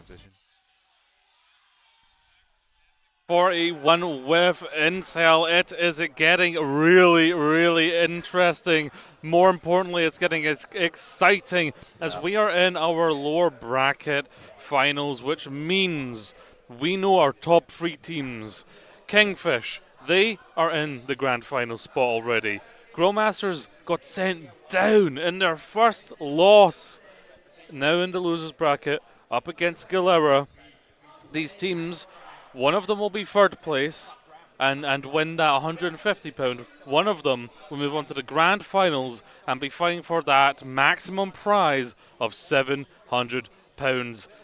transition. 41 with Intel. It is getting really, really interesting. More importantly, it's getting exciting as we are in our lower bracket finals, which means we know our top three teams. Kingfish, they are in the grand final spot already. Grillmasters got sent down in their first loss. Now in the losers bracket, up against Galera. These teams, one of them will be third place and win that £150. One of them will move on to the grand finals and be fighting for that maximum prize of £700.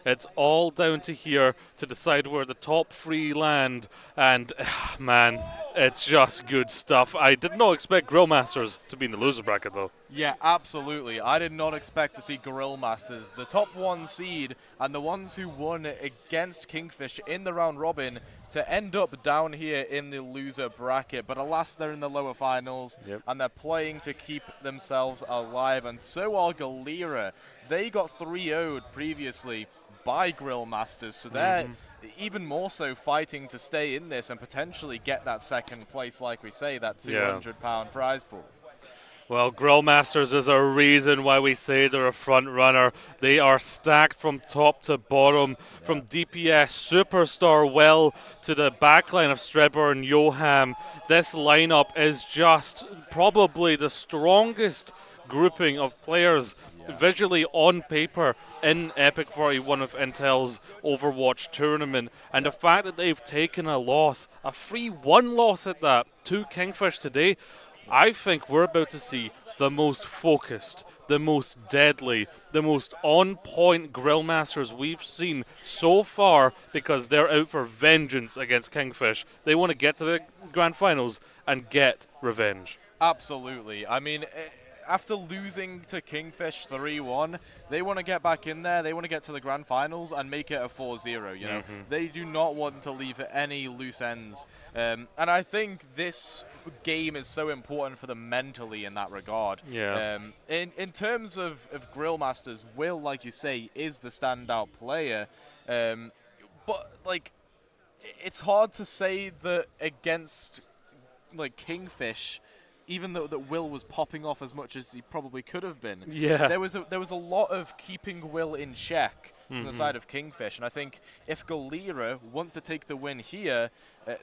It's all down to here to decide where the top three land, and man, it's just good stuff. I did not expect Grillmasters to be in the loser bracket though. Yeah, absolutely. I did not expect to see Grill Masters, the top one seed, and the ones who won against Kingfish in the round robin, to end up down here in the loser bracket. But alas, they're in the lower finals, and they're playing to keep themselves alive, and so are Galera. They got 3-0'd previously by Grill Masters, so they're even more so fighting to stay in this and potentially get that second place, like we say, that £200 prize pool. Well, Grillmasters is a reason why we say they're a front runner. They are stacked from top to bottom, from DPS Superstar Well to the backline of Strebber and Joham. This lineup is just probably the strongest grouping of players visually on paper in EPIC41 of Intel's Overwatch tournament. And the fact that they've taken a loss, a 3-1 loss at that, to Kingfish today, I think we're about to see the most focused, the most deadly, the most on-point Grillmasters we've seen so far, because they're out for vengeance against Kingfish. They want to get to the grand finals and get revenge. Absolutely. I mean, after losing to Kingfish 3-1, they want to get back in there. They want to get to the grand finals and make it a 4-0. You know, they do not want to leave any loose ends. And I think this game is so important for them mentally in that regard. In terms of Grillmasters, Will, like you say, is the standout player. But like, it's hard to say that against like Kingfish, even though that Will was popping off as much as he probably could have been. There was a lot of keeping Will in check from the side of Kingfish, and I think if Galera want to take the win here,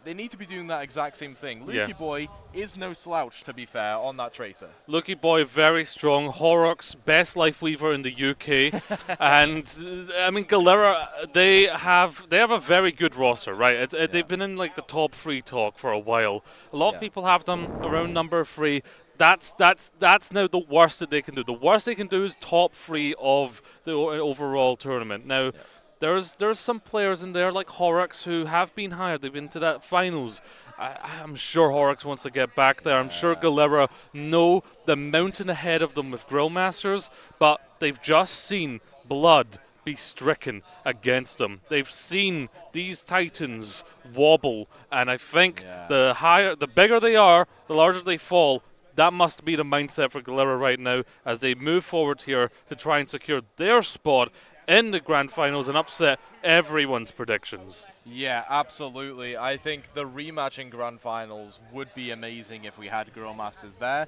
they need to be doing that exact same thing. Lukey Boy is no slouch, to be fair, on that Tracer. Lukey Boy, very strong. Horrocks, best life weaver in the UK. And, I mean, Galera, they have a very good roster, right? They've been in, like, the top 3 talk for a while. A lot of people have them around number 3. That's now the worst that they can do. The worst they can do is top 3 of the overall tournament. Now, there's some players in there like Horrocks who have been hired. They've been to that finals. I'm sure Horrocks wants to get back there. I'm sure Galera know the mountain ahead of them with Grillmasters, but they've just seen blood be stricken against them. They've seen these Titans wobble, and I think the bigger they are, the larger they fall. That must be the mindset for Galera right now as they move forward here to try and secure their spot in the grand finals and upset everyone's predictions. Yeah, absolutely. I think the rematch in grand finals would be amazing if we had Grillmasters there,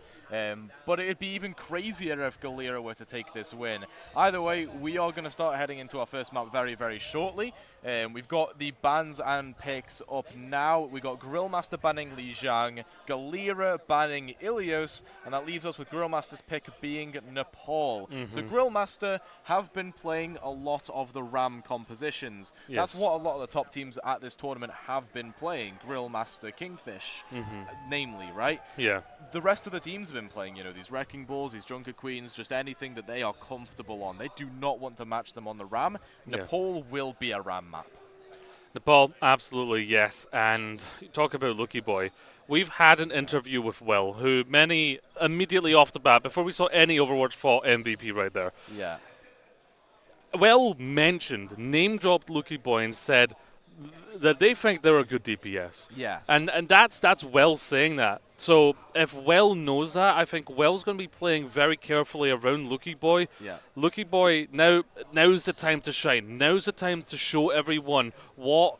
but it'd be even crazier if Galera were to take this win. Either way, we are going to start heading into our first map very, very shortly. We've got the bans and picks up now. We've got Grillmaster banning Li Zhang, Galera banning Ilios, and that leaves us with Grillmaster's pick being Nepal. So Grillmaster have been playing a lot of the RAM compositions. That's what a lot of the top teams at this tournament have been playing. Grillmaster, Kingfish, namely, right? The rest of the teams have been playing, you know, these Wrecking Balls, these Junker Queens, just anything that they are comfortable on. They do not want to match them on the RAM. Nepal will be a RAM map. Nepal, absolutely, yes. And talk about Lucky Boy. We've had an interview with Will, who many immediately off the bat, before we saw any Overwatch fought MVP right there. Will mentioned, name-dropped Lucky Boy and said, that they think they're a good DPS. Yeah. And that's Will saying that. So if Will knows that, I think Will's going to be playing very carefully around Lucky Boy. Yeah. Lucky Boy, now's the time to shine. Now's the time to show everyone what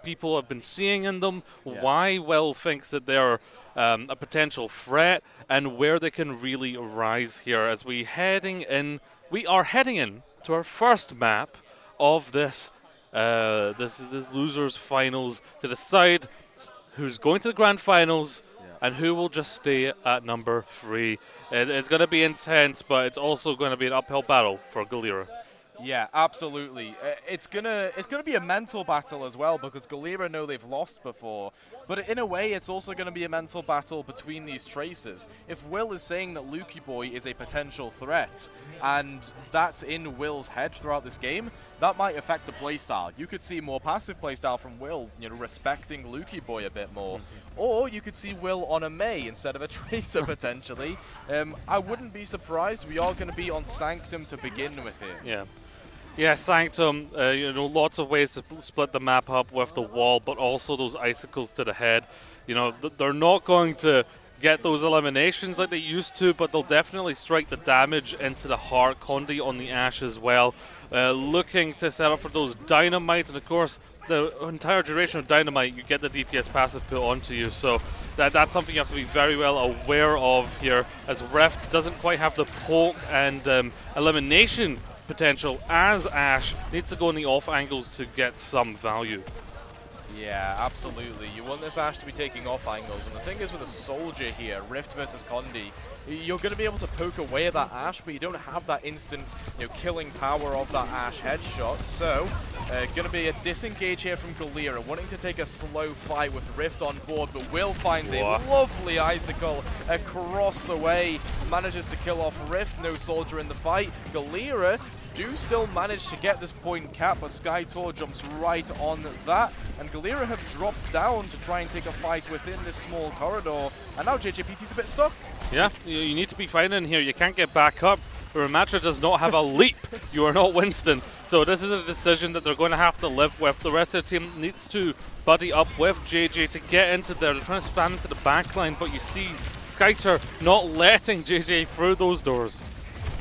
people have been seeing in them, why Will thinks that they're a potential threat, and where they can really rise here as we are heading in to our first map of this this is the losers finals to decide who's going to the grand finals and who will just stay at number 3. It's going to be intense, but it's also going to be an uphill battle for Galera. Yeah, absolutely. It's gonna be a mental battle as well, because Galera know they've lost before. But in a way, it's also going to be a mental battle between these Tracers. If Will is saying that Lucky Boy is a potential threat, and that's in Will's head throughout this game, that might affect the playstyle. You could see more passive playstyle from Will, respecting Lucky Boy a bit more. Or you could see Will on a Mei instead of a Tracer, potentially. I wouldn't be surprised. We are going to be on Sanctum to begin with here. Yeah. Yeah, Sanctum, lots of ways to split the map up with the wall, but also those icicles to the head. They're not going to get those eliminations like they used to, but they'll definitely strike the damage into the heart. Condi on the Ashe as well. Looking to set up for those dynamites, and of course, the entire duration of dynamite, you get the DPS passive put onto you, so that's something you have to be very well aware of here, as Rift doesn't quite have the poke and elimination potential, as Ashe needs to go in the off angles to get some value. Yeah, absolutely. You want this Ashe to be taking off angles, and the thing is with a soldier here, Rift versus Condi, you're going to be able to poke away at that Ashe, but you don't have that instant killing power of that Ashe headshot. So, going to be a disengage here from Galera, wanting to take a slow fight with Rift on board, but Will finds a lovely icicle across the way, manages to kill off Rift, no soldier in the fight. Galera do still manage to get this point cap, but Skytor jumps right on that, and Galera have dropped down to try and take a fight within this small corridor, and now JJPT's a bit stuck. Yeah, you need to be fine in here. You can't get back up. Ramatra does not have a leap. You are not Winston. So this is a decision that they're going to have to live with. The rest of the team needs to buddy up with JJ to get into there. They're trying to spam into the backline, but you see Skyter not letting JJ through those doors.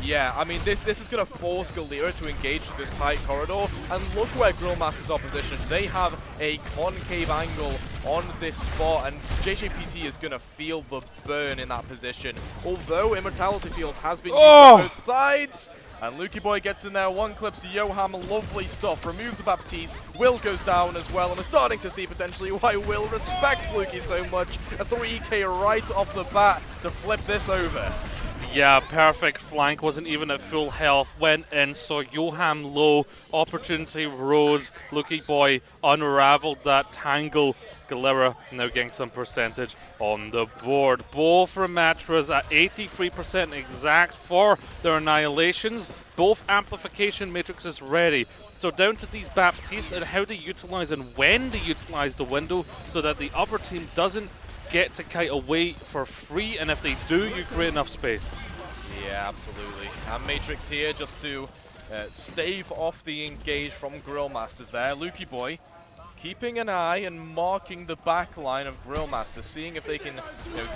Yeah, I mean, this is going to force Galera to engage this tight corridor, and look where Grillmaster's opposition. They have a concave angle on this spot, and JJPT is going to feel the burn in that position. Although Immortality Field has been used on both sides, and Lucky Boy gets in there, one clips Yoham, lovely stuff, removes the Baptiste, Will goes down as well, and we're starting to see potentially why Will respects Luki so much. A 3k right off the bat to flip this over. Yeah, perfect flank, wasn't even at full health, went in, saw Yoham low, opportunity rose, Lucky Boy unraveled that tangle. Galera now getting some percentage on the board. Both Ramatras at 83% exact for their annihilations. Both amplification matrices ready. So down to these Baptistes and how they utilize and when they utilize the window so that the other team doesn't get to kite away for free, and if they do, you create enough space. Yeah, absolutely. And Matrix here just to stave off the engage from Grillmasters there. Lucky Boy keeping an eye and marking the back line of Grillmaster, seeing if they can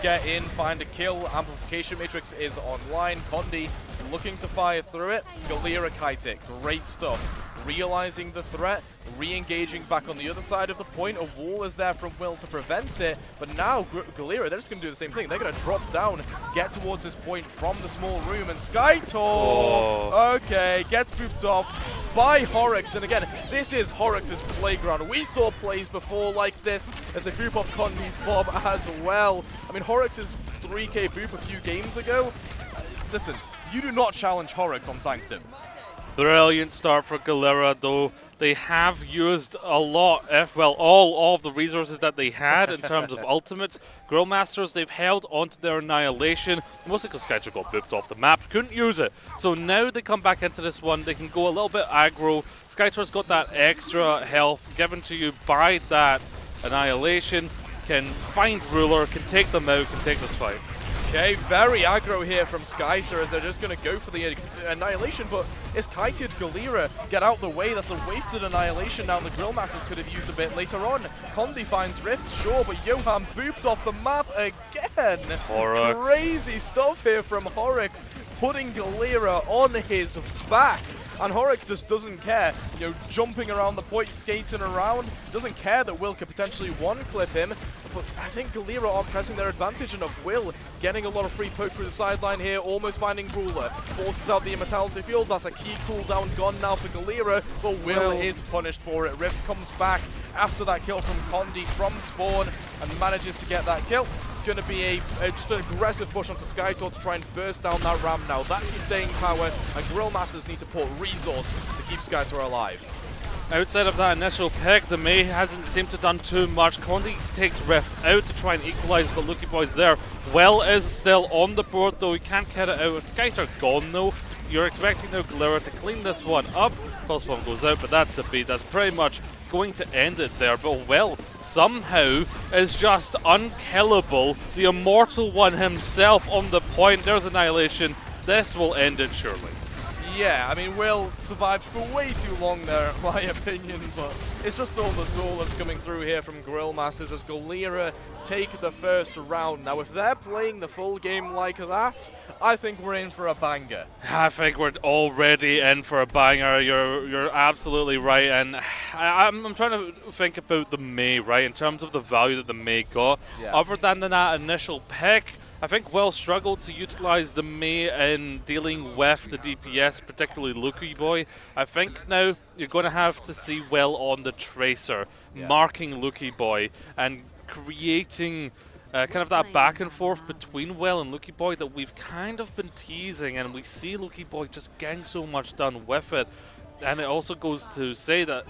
get in, find a kill. Amplification Matrix is online. Condi looking to fire through it. Galera kite it. Great stuff. Realizing the threat, re-engaging back on the other side of the point. A wall is there from Will to prevent it, but now Galera, they're just going to do the same thing. They're going to drop down, get towards this point from the small room, and Skytor, okay, gets booped off by Horrocks, and again, this is Horrocks' playground. We saw plays before like this as they boop off Condi's Bob as well. I mean, Horrocks' 3k boop a few games ago. Listen, you do not challenge Horrocks on Sanctum. Brilliant start for Galera, though. They have used a lot, all of the resources that they had in terms of ultimates. Grillmasters, they've held onto their annihilation, mostly because Skycher got booped off the map, couldn't use it. So now they come back into this one, they can go a little bit aggro. Skycher's got that extra health given to you by that annihilation, can find Ruler, can take them out, can take this fight. Okay, very aggro here from Skyter as they're just going to go for the Annihilation, but it's kited. Galera get out the way. That's a wasted Annihilation now. The Grill Masters could have used a bit later on. Condi finds Rift, sure, but Johan booped off the map again. Horrocks. Crazy stuff here from Horrocks, putting Galera on his back. And Horrocks just doesn't care, you know, jumping around the point, skating around, doesn't care that Will could potentially one-clip him, but I think Galera are pressing their advantage enough. Will getting a lot of free poke through the sideline here, almost finding Ruler, forces out the Immortality Field. That's a key cooldown gone now for Galera, but Will is punished for it. Rift comes back after that kill from Condi from spawn and manages to get that kill. Going to be just an aggressive push onto Skytor to try and burst down that ramp now. That's his staying power, and Grill Masters need to put resource to keep Skytor alive. Outside of that initial pick, the May hasn't seemed to have done too much. Condi takes Rift out to try and equalize, but Lucky Boy's there. Well is still on the board, though he can't get it out. Skytor gone, though. You're expecting now Galera to clean this one up. Pulse Bomb goes out, but that's a beat. That's pretty much going to end it there. But Will somehow is just unkillable. The Immortal One himself on the point. There's Annihilation. This will end it surely. Yeah, I mean, Will survived for way too long there, in my opinion, but it's just all the soul that's coming through here from Grill Masters as Galera take the first round. Now, if they're playing the full game like that, I think we're in for a banger. I think we're already in for a banger. You're absolutely right, and I'm trying to think about the May, right, in terms of the value that the May got. Yeah. Other than that initial pick, I think Will struggled to utilize the May in dealing with the DPS, particularly Lucky Boy. I think now you're going to have to see Will on the Tracer, marking Lucky Boy and creating kind of that back and forth between Will and Lucky Boy that we've kind of been teasing, and we see Lucky Boy just getting so much done with it. And it also goes to say that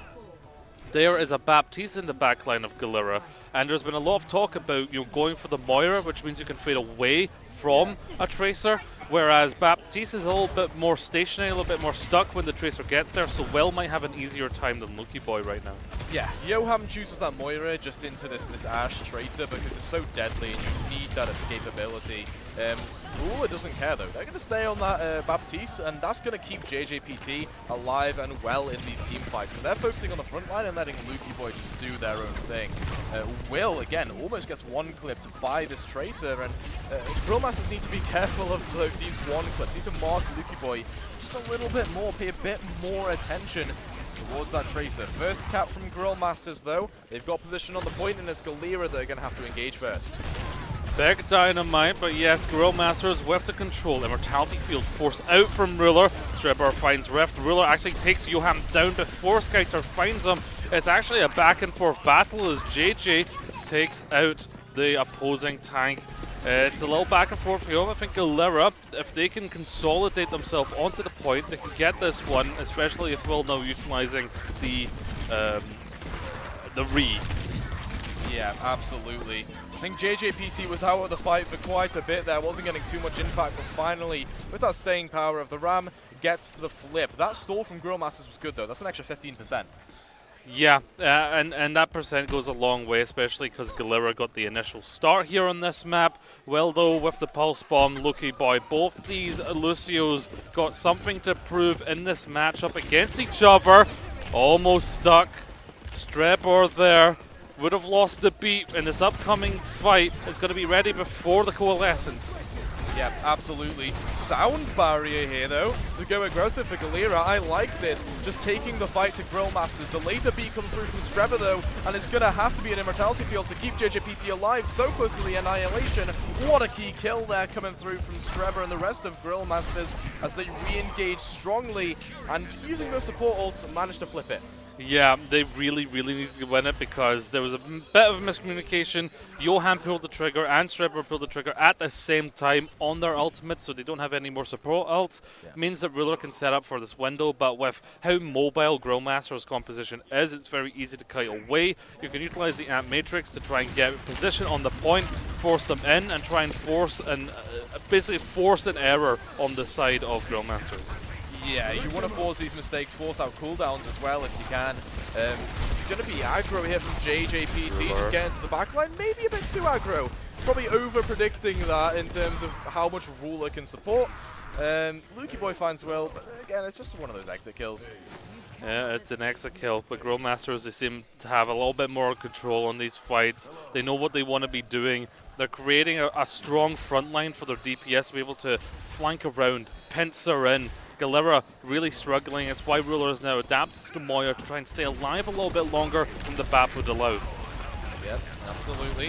there is a Baptiste in the backline of Galera, and there's been a lot of talk about going for the Moira, which means you can fade away from a Tracer, whereas Baptiste is a little bit more stationary, a little bit more stuck when the Tracer gets there, so Will might have an easier time than Lucky Boy right now. Yeah, Johan chooses that Moira just into this Ashe Tracer because it's so deadly and you need that escapability. Ruler doesn't care though. They're going to stay on that Baptiste, and that's going to keep JJPT alive and well in these team fights. So they're focusing on the front line and letting Lucky Boy just do their own thing. Will, again, almost gets one-clipped by this Tracer, and Grill Masters need to be careful of these one-clips. Need to mark Lucky Boy just a little bit more, pay a bit more attention towards that Tracer. First cap from Grill Masters though. They've got position on the point, and it's Galera they're going to have to engage first. Big dynamite, but yes, Grill Masters with the control. Immortality Field forced out from Ruler. Strebber finds Rift. Ruler actually takes Johan down before Skyter finds him. It's actually a back and forth battle as JJ takes out the opposing tank. It's a little back and forth here. I think Galera, if they can consolidate themselves onto the point, they can get this one, especially if Will now utilizing the Re. Yeah, absolutely. I think JJPC was out of the fight for quite a bit there, wasn't getting too much impact, but finally, with that staying power of the Ram, gets the flip. That stall from Grill Masters was good though, that's an extra 15%. Yeah, and that percent goes a long way, especially because Galera got the initial start here on this map. Well, though, with the Pulse Bomb, Lucky Boy, both these Lucios got something to prove in this matchup against each other. Almost stuck. Strebor there. Would have lost the beat in this upcoming fight. It's going to be ready before the Coalescence. Yeah, absolutely. Sound barrier here, though, to go aggressive for Galera. I like this. Just taking the fight to Grill Masters. The later beat comes through from Strebor, though, and it's going to have to be an Immortality Field to keep JJPT alive. So close to the Annihilation. What a key kill there coming through from Strebor and the rest of Grill Masters as they re-engage strongly, and using those support ults managed to flip it. Yeah, they really, really needed to win it because there was a bit of miscommunication. Johan pulled the trigger and Strebor pulled the trigger at the same time on their ultimate, so they don't have any more support ults. Yeah. Means that Ruler can set up for this window, but with how mobile Grill Master's composition is, it's very easy to kite away. You can utilize the Amp Matrix to try and get position on the point, force them in, and try and force an basically force an error on the side of Grill Masters. Yeah, you want to force these mistakes, force out cooldowns as well if you can. going to be aggro here from JJPT, just getting to the backline, maybe a bit too aggro. Probably over-predicting that in terms of how much Ruler can support. Lukey Boy finds Will, but again, it's just one of those exit kills. Yeah, it's an exit kill, but Growmasters, they seem to have a little bit more control on these fights. They know what they want to be doing. They're creating a strong front line for their DPS to be able to flank around, pincer in. Galera really struggling. It's why Ruler is now adapted to Moya to try and stay alive a little bit longer than the BAP would allow. Yep, absolutely.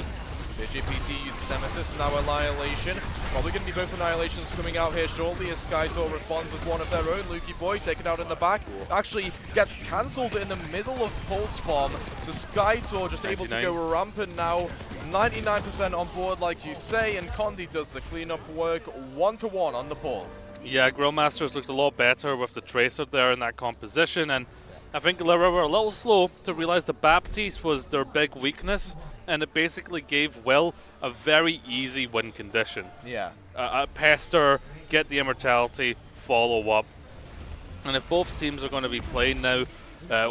JJPT uses Nemesis, now Annihilation. Probably going to be both Annihilations coming out here shortly as Skytor responds with one of their own. Lukey Boy taken out in the back. Actually gets cancelled in the middle of Pulse Bomb. So Skytor just 99. Able to go rampant now. 99% on board like you say, and Condi does the cleanup work 1-to-1 on the ball. Yeah, Growmasters looked a lot better with the Tracer there in that composition, and I think Galera were a little slow to realize the Baptiste was their big weakness, and it basically gave Will a very easy win condition. Yeah. Pester, get the immortality, follow up. And if both teams are going to be playing now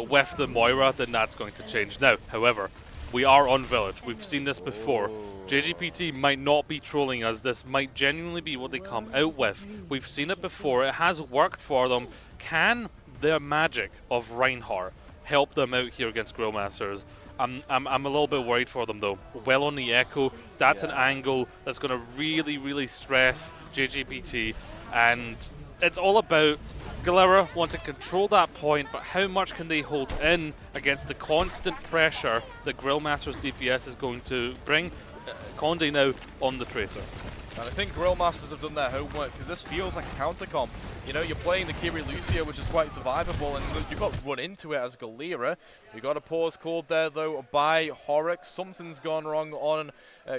with the Moira, then that's going to change. Now, however, we are on Village. We've seen this before. JGPT might not be trolling us. This might genuinely be what they come out with. We've seen it before. It has worked for them. Can their magic of Reinhardt help them out here against Growmasters? I'm a little bit worried for them though. Well on the Echo, that's an angle that's going to really, really stress JGPT, and it's all about Galera want to control that point, but how much can they hold in against the constant pressure that Grillmaster's DPS is going to bring? Condi now on the Tracer. And I think Grillmasters have done their homework, because this feels like a counter comp. You know, you're playing the Kiri Lucio, which is quite survivable, and you've got to run into it as Galera. You got a pause called there, though, by Horrocks. Something's gone wrong on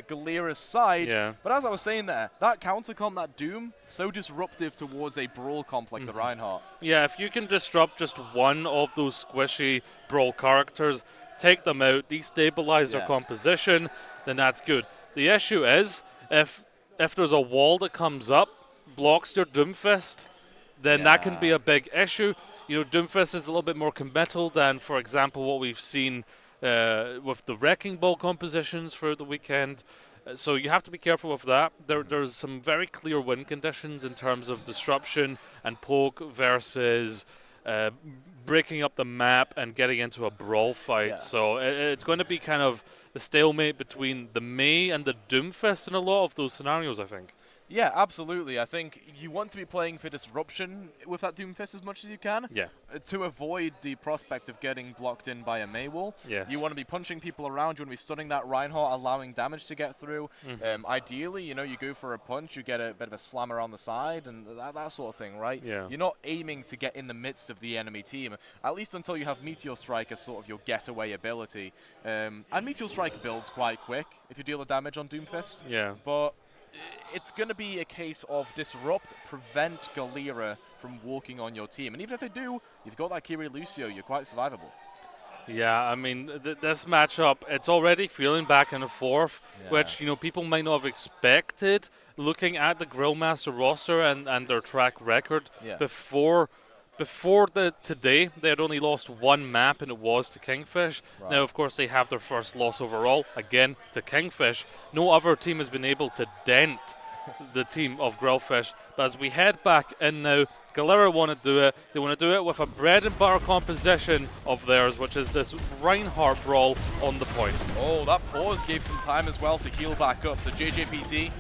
Galera's side. Yeah. But as I was saying there, that counter comp, that Doom, so disruptive towards a brawl comp like the Reinhardt. Yeah, if you can disrupt just one of those squishy brawl characters, take them out, destabilize their composition, then that's good. The issue is, if there's a wall that comes up, blocks your Doomfist, then that can be a big issue. You know, Doomfist is a little bit more committal than, for example, what we've seen with the Wrecking Ball compositions for the weekend. So you have to be careful with that. There's some very clear win conditions in terms of disruption and poke versus breaking up the map and getting into a brawl fight. Yeah. So it's going to be kind of the stalemate between the Mei and the Doomfist in a lot of those scenarios, I think. Yeah, absolutely. I think you want to be playing for disruption with that Doomfist as much as you can. Yeah. To avoid the prospect of getting blocked in by a Mei wall. Yes. You want to be punching people around. You want to be stunning that Reinhardt, allowing damage to get through. Ideally, you know, you go for a punch, you get a bit of a slam around the side, and that sort of thing, right? Yeah. You're not aiming to get in the midst of the enemy team, at least until you have Meteor Strike as sort of your getaway ability. And Meteor Strike builds quite quick if you deal the damage on Doomfist. Yeah. But it's going to be a case of disrupt, prevent Galera from walking on your team. And even if they do, you've got that Kiri Lucio, you're quite survivable. Yeah, I mean, this matchup, it's already feeling back and forth, which, you know, people might not have expected looking at the Grillmaster roster and their track record before today. They had only lost one map, and it was to Kingfish. Right. Now, of course, they have their first loss overall, again, to Kingfish. No other team has been able to dent the team of Grillfish. But as we head back in now, Galera want to do it. They want to do it with a bread and butter composition of theirs, which is this Reinhardt brawl on the point. Oh, that pause gave some time as well to heal back up. So JJPT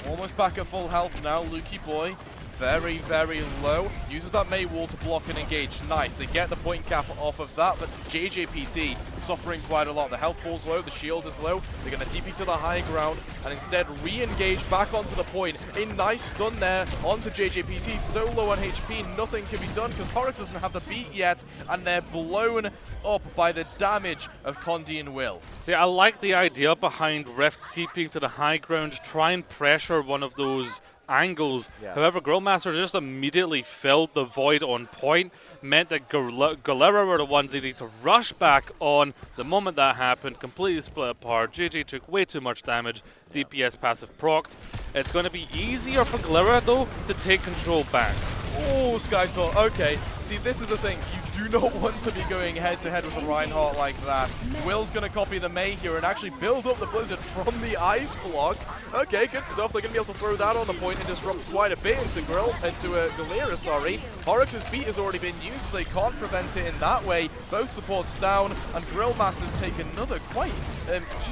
almost back at full health now. Lukey Boy very, very low. Uses that Mei wall to block and engage. Nice. They get the point cap off of that, but JJPT suffering quite a lot. The health pool's low, the shield is low. They're going to TP to the high ground and instead re-engage back onto the point. A nice stun there onto JJPT. So low on HP, nothing can be done because Horrocks doesn't have the beat yet, and they're blown up by the damage of Condi and Will. See, I like the idea behind Rift TPing to the high ground, try and pressure one of those angles. However, Grillmaster just immediately filled the void on point, meant that Galera were the ones needing to rush back on. The moment that happened, completely split apart. JJ took way too much damage. DPS passive procced. It's going to be easier for Galera, though, to take control back. Oh, Skytor. Okay. See, this is the thing. You do not want to be going head-to-head with a Reinhardt like that. Will's going to copy the Mei here and actually build up the Blizzard from the ice block. Okay, good stuff. They're going to be able to throw that on the point and disrupt quite a bit into Galera, sorry. Horrocks' beat has already been used, so they can't prevent it in that way. Both supports down, and Grillmasters take another quite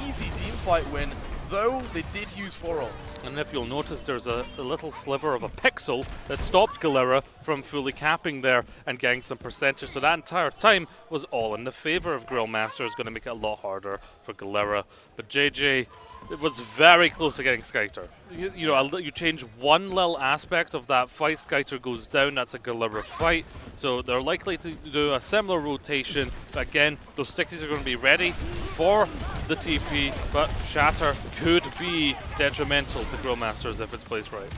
easy teamfight win, though they did use 4 ults. And if you'll notice, there's a little sliver of a pixel that stopped Galera from fully capping there and getting some percentage. So that entire time was all in the favor of Grillmaster. It's going to make it a lot harder for Galera. But JJ, it was very close to getting Skyter. You know, you change one little aspect of that fight, Skyter goes down, that's a Galera fight. So they're likely to do a similar rotation. But again, those 60s are going to be ready for the TP, but Shatter could be detrimental to Grillmasters if it's placed right.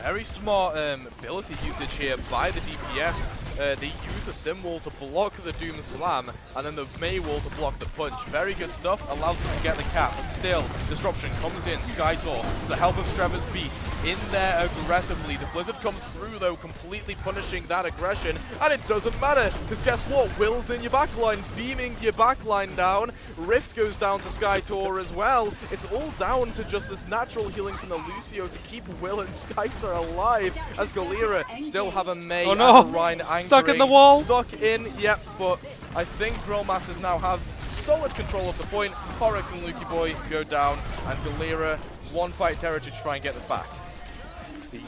Very smart ability usage here by the DPS. They use the Sim Wall to block the Doom Slam, and then the Mei Wall to block the punch. Very good stuff, allows them to get the cap, but still, Disruption comes in, Skytor, with the help of Trevor's beat, in there aggressively. The Blizzard comes through though, completely punishing that aggression, and it doesn't matter, because guess what? Will's in your backline, beaming your backline down. Rift goes down to Skytor as well. It's all down to just this natural healing from the Lucio to keep Will and Skytor alive, as Galera still have a Mei and a Rein anchoring. Stuck in the wall! Stuck in, yep, but I think Grillmasters now have solid control of the point. Horrocks and Lukey Boy go down, and Galera, one fight territory to try and get this back.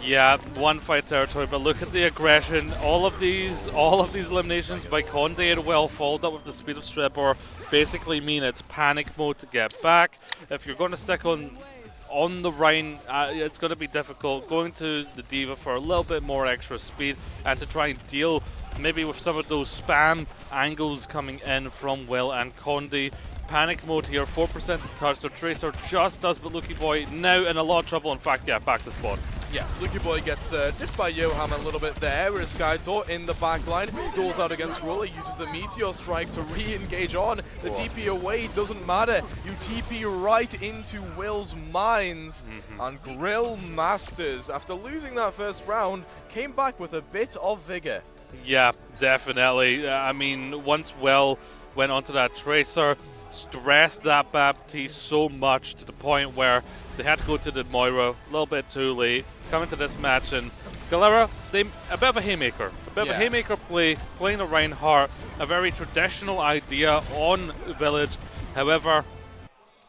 Yeah, one fight territory, but look at the aggression. All of these eliminations by Conde and Will, followed up with the speed of Strebor, basically mean it's panic mode to get back. If you're going to stick on the Rhine, it's going to be difficult. Going to the D.Va for a little bit more extra speed and to try and deal maybe with some of those spam angles coming in from Will and Conde. Panic mode here, 4% to touch, so Tracer just does, but Lukey Boy now in a lot of trouble. In fact, yeah, back to spawn. Yeah, Lukey Boy gets just by Johan a little bit there, whereas Skytor in the backline goes out against Ruler, uses the Meteor Strike to re-engage on. The TP away doesn't matter. You TP right into Will's mines, and Grillmasters, after losing that first round, came back with a bit of vigor. Yeah, definitely. I mean, once Will went onto that Tracer, stressed that Baptiste so much to the point where they had to go to the Moira a little bit too late, come into this match, and Galera, a bit of a haymaker. A bit of a haymaker play, playing the Reinhardt, a very traditional idea on Village. However,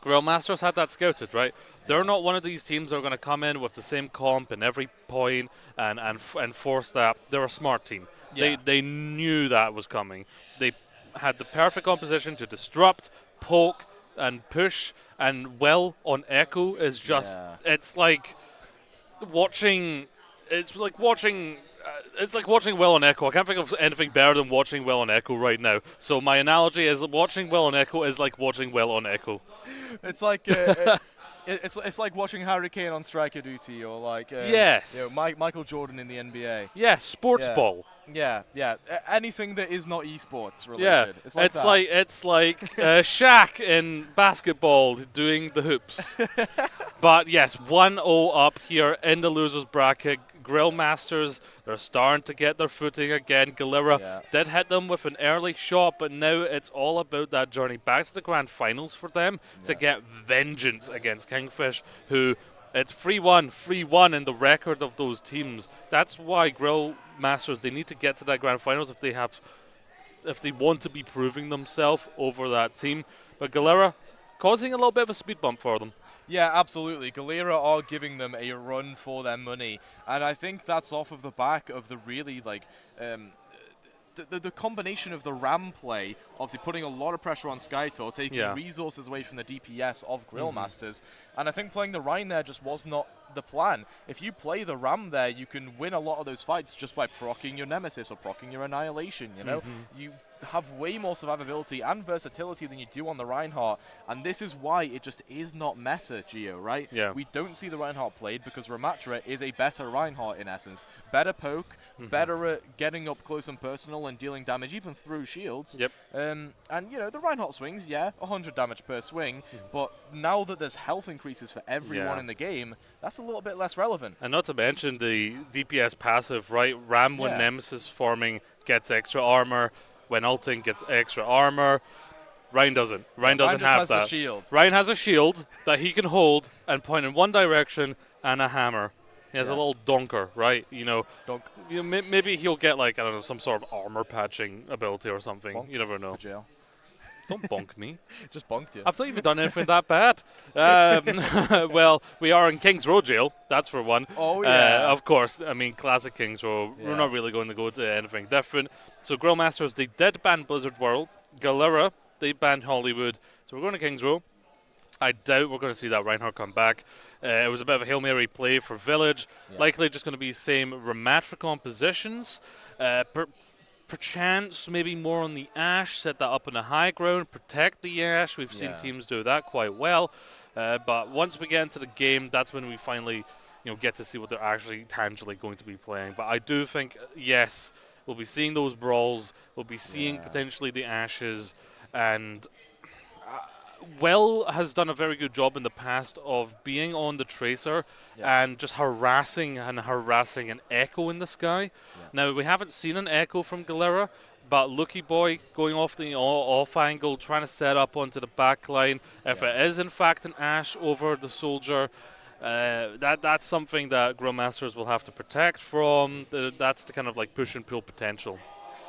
Grillmasters had that scouted, right? They're not one of these teams that are going to come in with the same comp in every point and force that. They're a smart team. Yeah. They knew that was coming. They had the perfect composition to disrupt, poke, and push, and Will on Echo is just, it's like watching Will on Echo. I can't think of anything better than watching Will on Echo right now. So my analogy is watching Will on Echo is like watching Will on Echo. It's like it's like watching Harry Kane on Striker Duty, or like Michael Jordan in the NBA. Yeah, sports ball. Yeah, anything that is not esports related. Yeah, it's like Shaq in basketball doing the hoops. But yes, 1-0 up here in the losers bracket. Grillmasters, they're starting to get their footing again. Galera did hit them with an early shot, but now it's all about that journey back to the grand finals for them to get vengeance against Kingfish, who it's 3-1 in the record of those teams. That's why Grillmasters, they need to get to that grand finals if they want to be proving themselves over that team. But Galera causing a little bit of a speed bump for them. Yeah, absolutely. Galera are giving them a run for their money, and I think that's off of the back of the really the combination of the Ram play, obviously putting a lot of pressure on Skytor, taking resources away from the DPS of Grillmasters, and I think playing the Rhine there just was not the plan. If you play the Ram there, you can win a lot of those fights just by proccing your Nemesis or proccing your Annihilation, you know? You have way more survivability and versatility than you do on the Reinhardt, and this is why it just is not meta, Gio, right? Yeah. We don't see the Reinhardt played because Ramatra is a better Reinhardt in essence. Better poke, better at getting up close and personal and dealing damage even through shields. Yep. And, you know, the Reinhardt swings, 100 damage per swing, but now that there's health increases for everyone in the game, that's a little bit less relevant. And not to mention the DPS passive, right? Ram when Nemesis forming gets extra armor. when ulting gets extra armor. Ryan doesn't. Ryan doesn't just have has that. the shield. Ryan has a shield that he can hold and point in one direction and a hammer. He has a little donker, right? Donk. Maybe he'll get like, I don't know, some sort of armor patching ability or something. Bonk You never know. to jail. Don't bonk me. Just bonked you. I've not even done anything that bad. Well, we are in King's Row jail. That's for one. Oh, yeah. Of course. I mean, classic King's Row. Yeah. We're not really going to go to anything different. So, Grillmasters, they did ban Blizzard World. Galera, they banned Hollywood. So, we're going to King's Row. I doubt we're going to see that Reinhardt come back. It was a bit of a Hail Mary play for Village. Yeah. Likely just going to be same Rematricon positions. Perchance, maybe more on the Ashe, set that up on the high ground, protect the Ashe. We've seen teams do that quite well. But once we get into the game, that's when we finally get to see what they're actually tangibly going to be playing. But I do think, yes, we'll be seeing those brawls. We'll be seeing potentially the Ashes. And Will has done a very good job in the past of being on the Tracer and just harassing an Echo in the sky. Yeah. Now, we haven't seen an Echo from Galera, but Lucky Boy going off the off angle, trying to set up onto the back line. If it is, in fact, an Ashe over the Soldier, that's something that Grillmasters will have to protect from. That's the kind of like push and pull potential.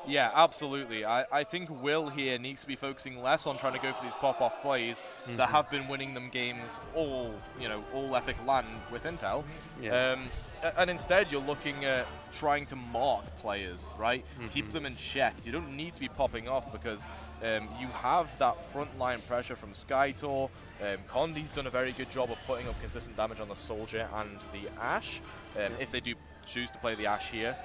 Yeah, absolutely. I think Will here needs to be focusing less on trying to go for these pop-off plays that have been winning them games all Epic land with Intel. Yes. And instead, you're looking at trying to mark players, right? Keep them in check. You don't need to be popping off because you have that frontline pressure from Skytor. Condi's done a very good job of putting up consistent damage on the Soldier and the Ashe, if they do choose to play the Ashe here.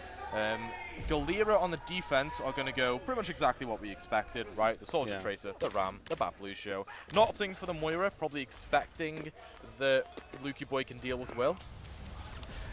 Galera on the defense are going to go pretty much exactly what we expected, right? The Soldier Tracer, the Ram, the Bat Blue Show. Not opting for the Moira, probably expecting that Lukey Boy can deal with Will.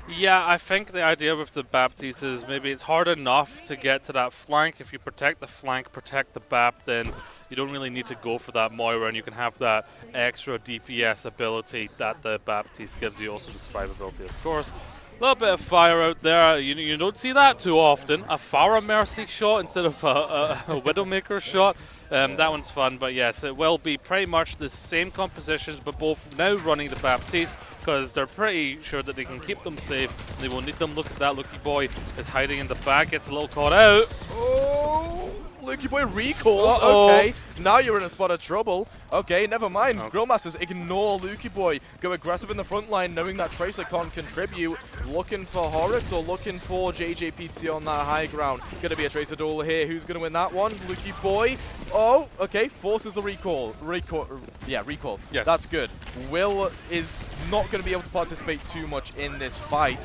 Yeah, I think the idea with the Baptiste is maybe it's hard enough to get to that flank. If you protect the flank, protect the Bap, then you don't really need to go for that Moira, and you can have that extra DPS ability that the Baptiste gives you, also the survivability, of course. A little bit of fire out there. You don't see that too often. A Pharah Mercy shot instead of a Widowmaker shot. That one's fun, but yes, it will be pretty much the same compositions, but both now running the Baptiste because they're pretty sure that they can keep them safe. They won't need them. Look at that. Lucky Boy is hiding in the back. Gets a little caught out. Oh, Lucky Boy recalls. Okay, now you're in a spot of trouble. Okay, never mind. Okay. Grillmasters ignore Lucky Boy. Go aggressive in the front line, knowing that Tracer can't contribute. Looking for Horrocks or looking for JJPT on that high ground. Gonna be a Tracer duel here. Who's gonna win that one? Lucky Boy. Oh, okay. Forces the recall. Recall. Yes. That's good. Will is not gonna be able to participate too much in this fight.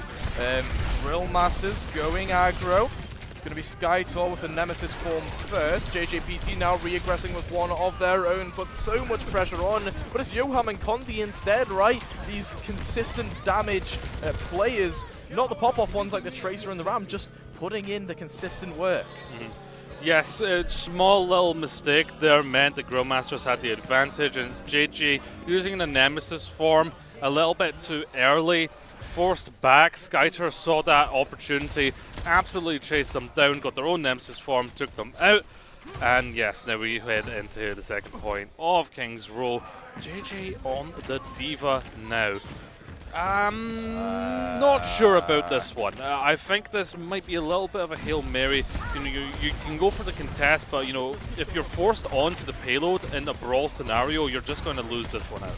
Grillmasters going aggro. Going to be Skytor with the Nemesis form first. JJPT now re-aggressing with one of their own, put so much pressure on. But it's Yoham and Condi instead, right? These consistent damage players, not the pop-off ones like the Tracer and the Ram, just putting in the consistent work. Yes, a small little mistake there meant the Grillmasters had the advantage, and it's JJ using the Nemesis form a little bit too early. Forced back. Skytor saw that opportunity, absolutely chased them down, got their own Nemesis form, took them out. And yes, now we head into the second point of King's Row. JJ on the Diva now. Not sure about this one. I think this might be a little bit of a Hail Mary. You can go for the contest, but if you're forced onto the payload in a brawl scenario, you're just going to lose this one out.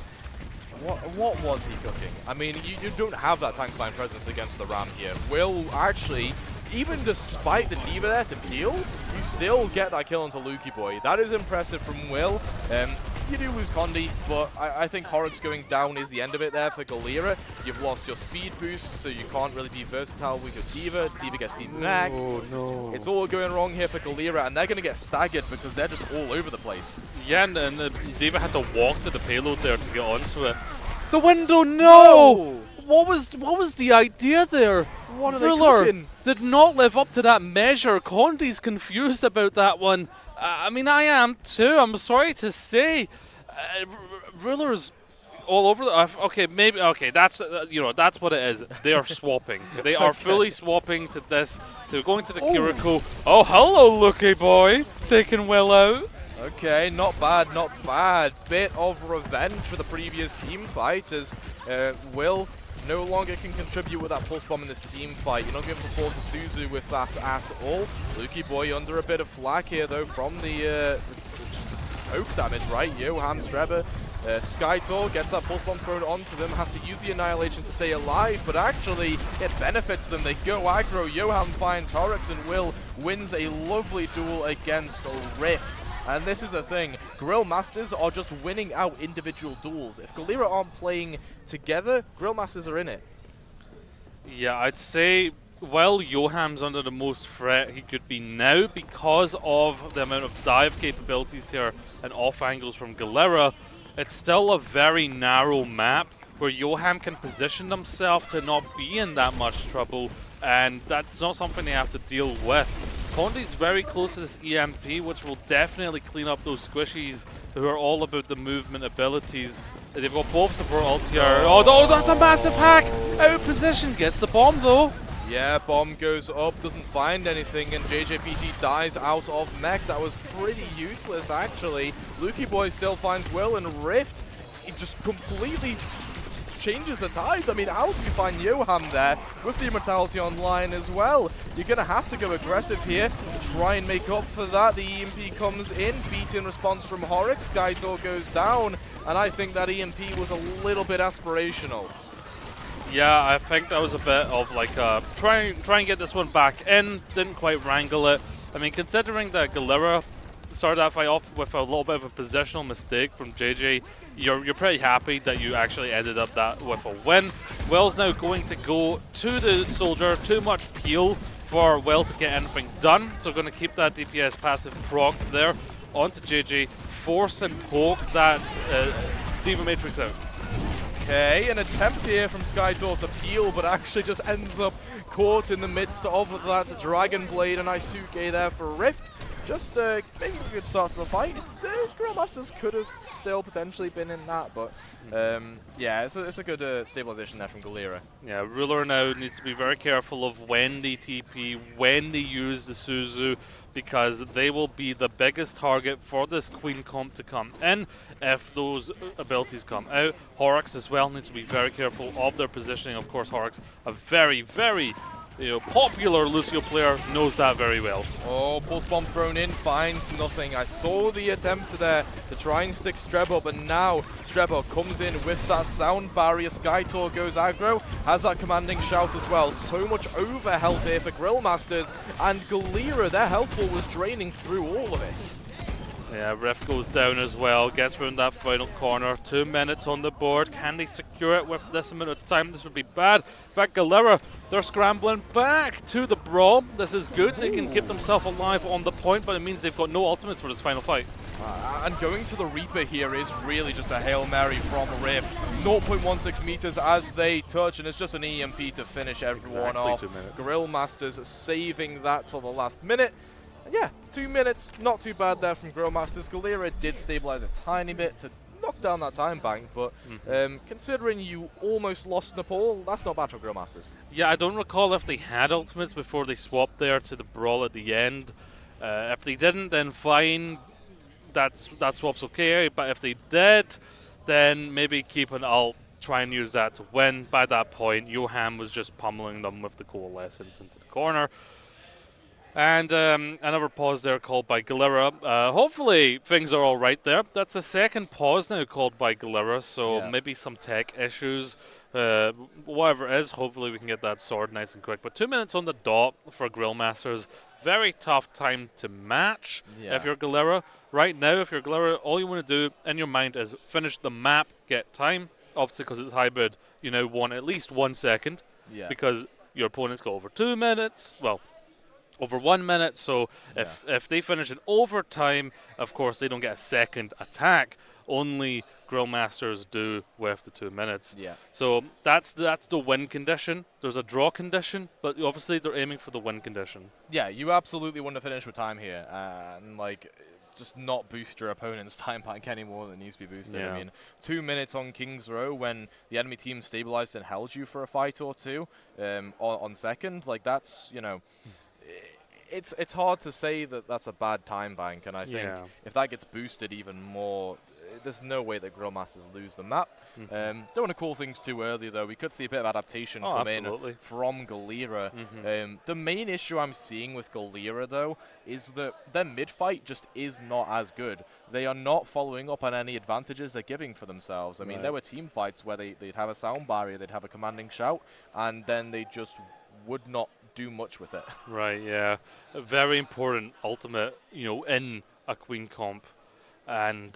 What was he cooking? I mean, you don't have that tank line presence against the Ram here. Will actually, even despite the Diva there to peel, you still get that kill onto Lucky Boy. That is impressive from Will. You do lose Condi, but I think Horrocks going down is the end of it there for Galera. You've lost your speed boost, so you can't really be versatile with your Diva. Diva gets denacked. Oh, no. It's all going wrong here for Galera, and they're going to get staggered because they're just all over the place. Yeah, and the Diva had to walk to the payload there to get onto it. The window, no! What was the idea there? What are they cooking? Did not live up to that measure. Condi's confused about that one. I mean, I am too. I'm sorry to say. Ruler's all over the. Okay, maybe. Okay, that's that's what it is. They are swapping. They are fully swapping to this. They're going to the Kiriko. Oh, hello, Lucky Boy, taking Will out. Okay, not bad, not bad. Bit of revenge for the previous team fight as Will no longer can contribute with that pulse bomb in this team fight. You're not going to be able to force a Suzu with that at all. Lucky Boy under a bit of flack here though from the poke damage, right? Johan Strebe. Skytor gets that pulse bomb thrown onto them, has to use the Annihilation to stay alive, but actually it benefits them. They go aggro, Johan finds Horrocks, and Will wins a lovely duel against Rift. And this is the thing, Grill Masters are just winning out individual duels. If Galera aren't playing together, Grill Masters are in it. Yeah, I'd say while Johan's under the most threat he could be now because of the amount of dive capabilities here and off angles from Galera, it's still a very narrow map where Johan can position themselves to not be in that much trouble, and that's not something they have to deal with. Condi's very close to this EMP, which will definitely clean up those squishies who are all about the movement abilities. They've got both support ulti here. Oh, that's a massive hack! Out of position, gets the bomb though. Yeah, bomb goes up, doesn't find anything, and JJPG dies out of mech. That was pretty useless, actually. Lucky Boy still finds Will, and Rift, he just completely changes the tides. I mean, how do you find Johan there with the Immortality online as well? You're going to have to go aggressive here to try and make up for that. The EMP comes in, beat in response from Horrocks. Skytor goes down, and I think that EMP was a little bit aspirational. Yeah, I think that was a bit of like try and get this one back in. Didn't quite wrangle it. I mean, considering that Galera started that fight off with a little bit of a positional mistake from JJ, you're pretty happy that you actually ended up that with a win. Will's now going to go to the Soldier. Too much peel for Will to get anything done, so going to keep that DPS passive proc there onto JJ, force and poke that Diva Matrix out. Okay, an attempt here from Skytor to peel, but actually just ends up caught in the midst of that Dragon Blade. A nice 2k there for Rift. Just making a good start to the fight. The Grandmasters could have still potentially been in that, but yeah, it's a good stabilization there from Galera. Yeah, Ruler now needs to be very careful of when they TP, when they use the Suzu, because they will be the biggest target for this Queen comp to come in if those abilities come out. Horrocks as well needs to be very careful of their positioning. Of course, Horrocks, a very, very popular Lucio player, knows that very well. Oh, pulse bomb thrown in, finds nothing. I saw the attempt there to try and stick Strebo, but now Strebo comes in with that sound barrier. Skytor goes aggro, has that commanding shout as well. So much over health here for Grill Masters, and Galera, their health pool was draining through all of it. Yeah, Rift goes down as well, gets around that final corner. 2 minutes on the board. Can they secure it with this amount of time? This would be bad. In fact, Galera, they're scrambling back to the brawl. This is good. They can keep themselves alive on the point, but it means they've got no ultimates for this final fight. And going to the Reaper here is really just a Hail Mary from Rift. 0.16 meters as they touch, and it's just an EMP to finish everyone off. 2 minutes. Grill Masters saving that till the last minute. Yeah, 2 minutes, not too bad there from Grill Masters. Galera did stabilize a tiny bit to knock down that time bank, but considering you almost lost Nepal, that's not bad for Grill Masters. Yeah, I don't recall if they had ultimates before they swapped there to the brawl at the end. If they didn't, then fine, that swap's okay, but if they did, then maybe keep an ult, try and use that to win. By that point, Johan was just pummeling them with the Coalescence into the corner. And another pause there called by Galera. Hopefully things are all right there. That's the second pause now called by Galera, so maybe some tech issues. Whatever it is, hopefully we can get that sorted nice and quick. But 2 minutes on the dot for Grill Masters. Very tough time to match if you're Galera. Right now, if you're Galera, all you want to do in your mind is finish the map, get time. Obviously, because it's hybrid, you now want at least 1 second. Because your opponent's got over 2 minutes. Well, over 1 minute, so if they finish in overtime, of course they don't get a second attack. Only Grill Masters do with the 2 minutes. So that's the win condition. There's a draw condition, but obviously they're aiming for the win condition. Yeah, you absolutely want to finish with time here, and like just not boost your opponent's time bank any more than it needs to be boosted. Yeah. I mean, 2 minutes on King's Row when the enemy team stabilized and held you for a fight or two on second, like that's, you know, it's hard to say that that's a bad time bank, and I think if that gets boosted even more, there's no way that Grillmasters lose the map. Don't want to call things too early, though. We could see a bit of adaptation come in from Galera. The main issue I'm seeing with Galera, though, is that their mid-fight just is not as good. They are not following up on any advantages they're giving for themselves. I mean, there were team fights where they'd have a sound barrier, they'd have a commanding shout, and then they just would not do much with it. Right, yeah. A very important ultimate, you know, in a Queen comp. And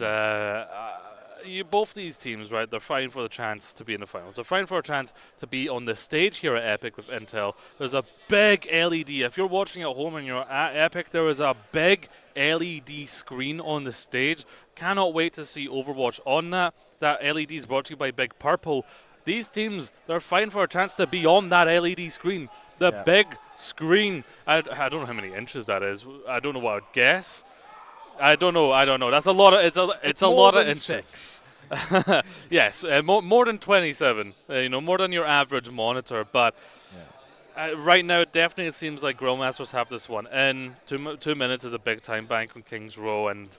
both these teams, right, they're fighting for the chance to be in the finals. They're fighting for a chance to be on the stage here at EPIC with Intel. There's a big LED. If you're watching at home and you're at EPIC, there is a big LED screen on the stage. Cannot wait to see Overwatch on that. That LED is brought to you by Big Purple. These teams, they're fighting for a chance to be on that LED screen. The big screen. I don't know how many inches that is. I don't know what I'd guess. I don't know. That's a lot of. It's a lot of inches. Yes, more than 27. You know, more than your average monitor. But right now, it definitely seems like Grillmasters have this one. And 2 minutes is a big time bank on King's Row, and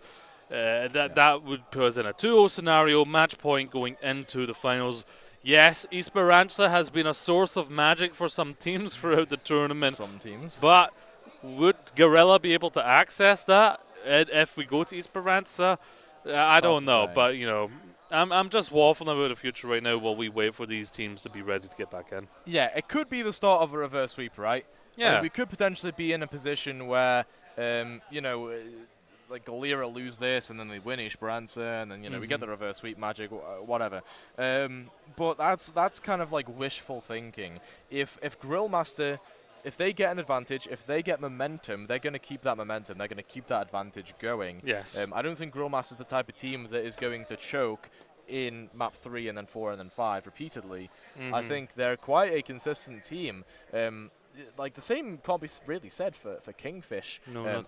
that would put us in a 2-0 scenario, match point going into the finals. Yes, Esperanza has been a source of magic for some teams throughout the tournament. Some teams. But would Guerrilla be able to access that if we go to Esperanza? I don't know, but you know, I'm just waffling about the future right now while we wait for these teams to be ready to get back in. Yeah, it could be the start of a reverse sweep, right? Yeah. We could potentially be in a position where, you know, like Galera lose this and then they win Esperanza and then, you know, we get the reverse sweep magic, whatever. But that's kind of like wishful thinking. If Grillmaster, if they get an advantage, if they get momentum, they're going to keep that momentum. They're going to keep that advantage going. Yes. I don't think Grillmaster's the type of team that is going to choke in map 3 and then 4 and then 5 repeatedly. I think they're quite a consistent team. Like the same can't be really said for Kingfish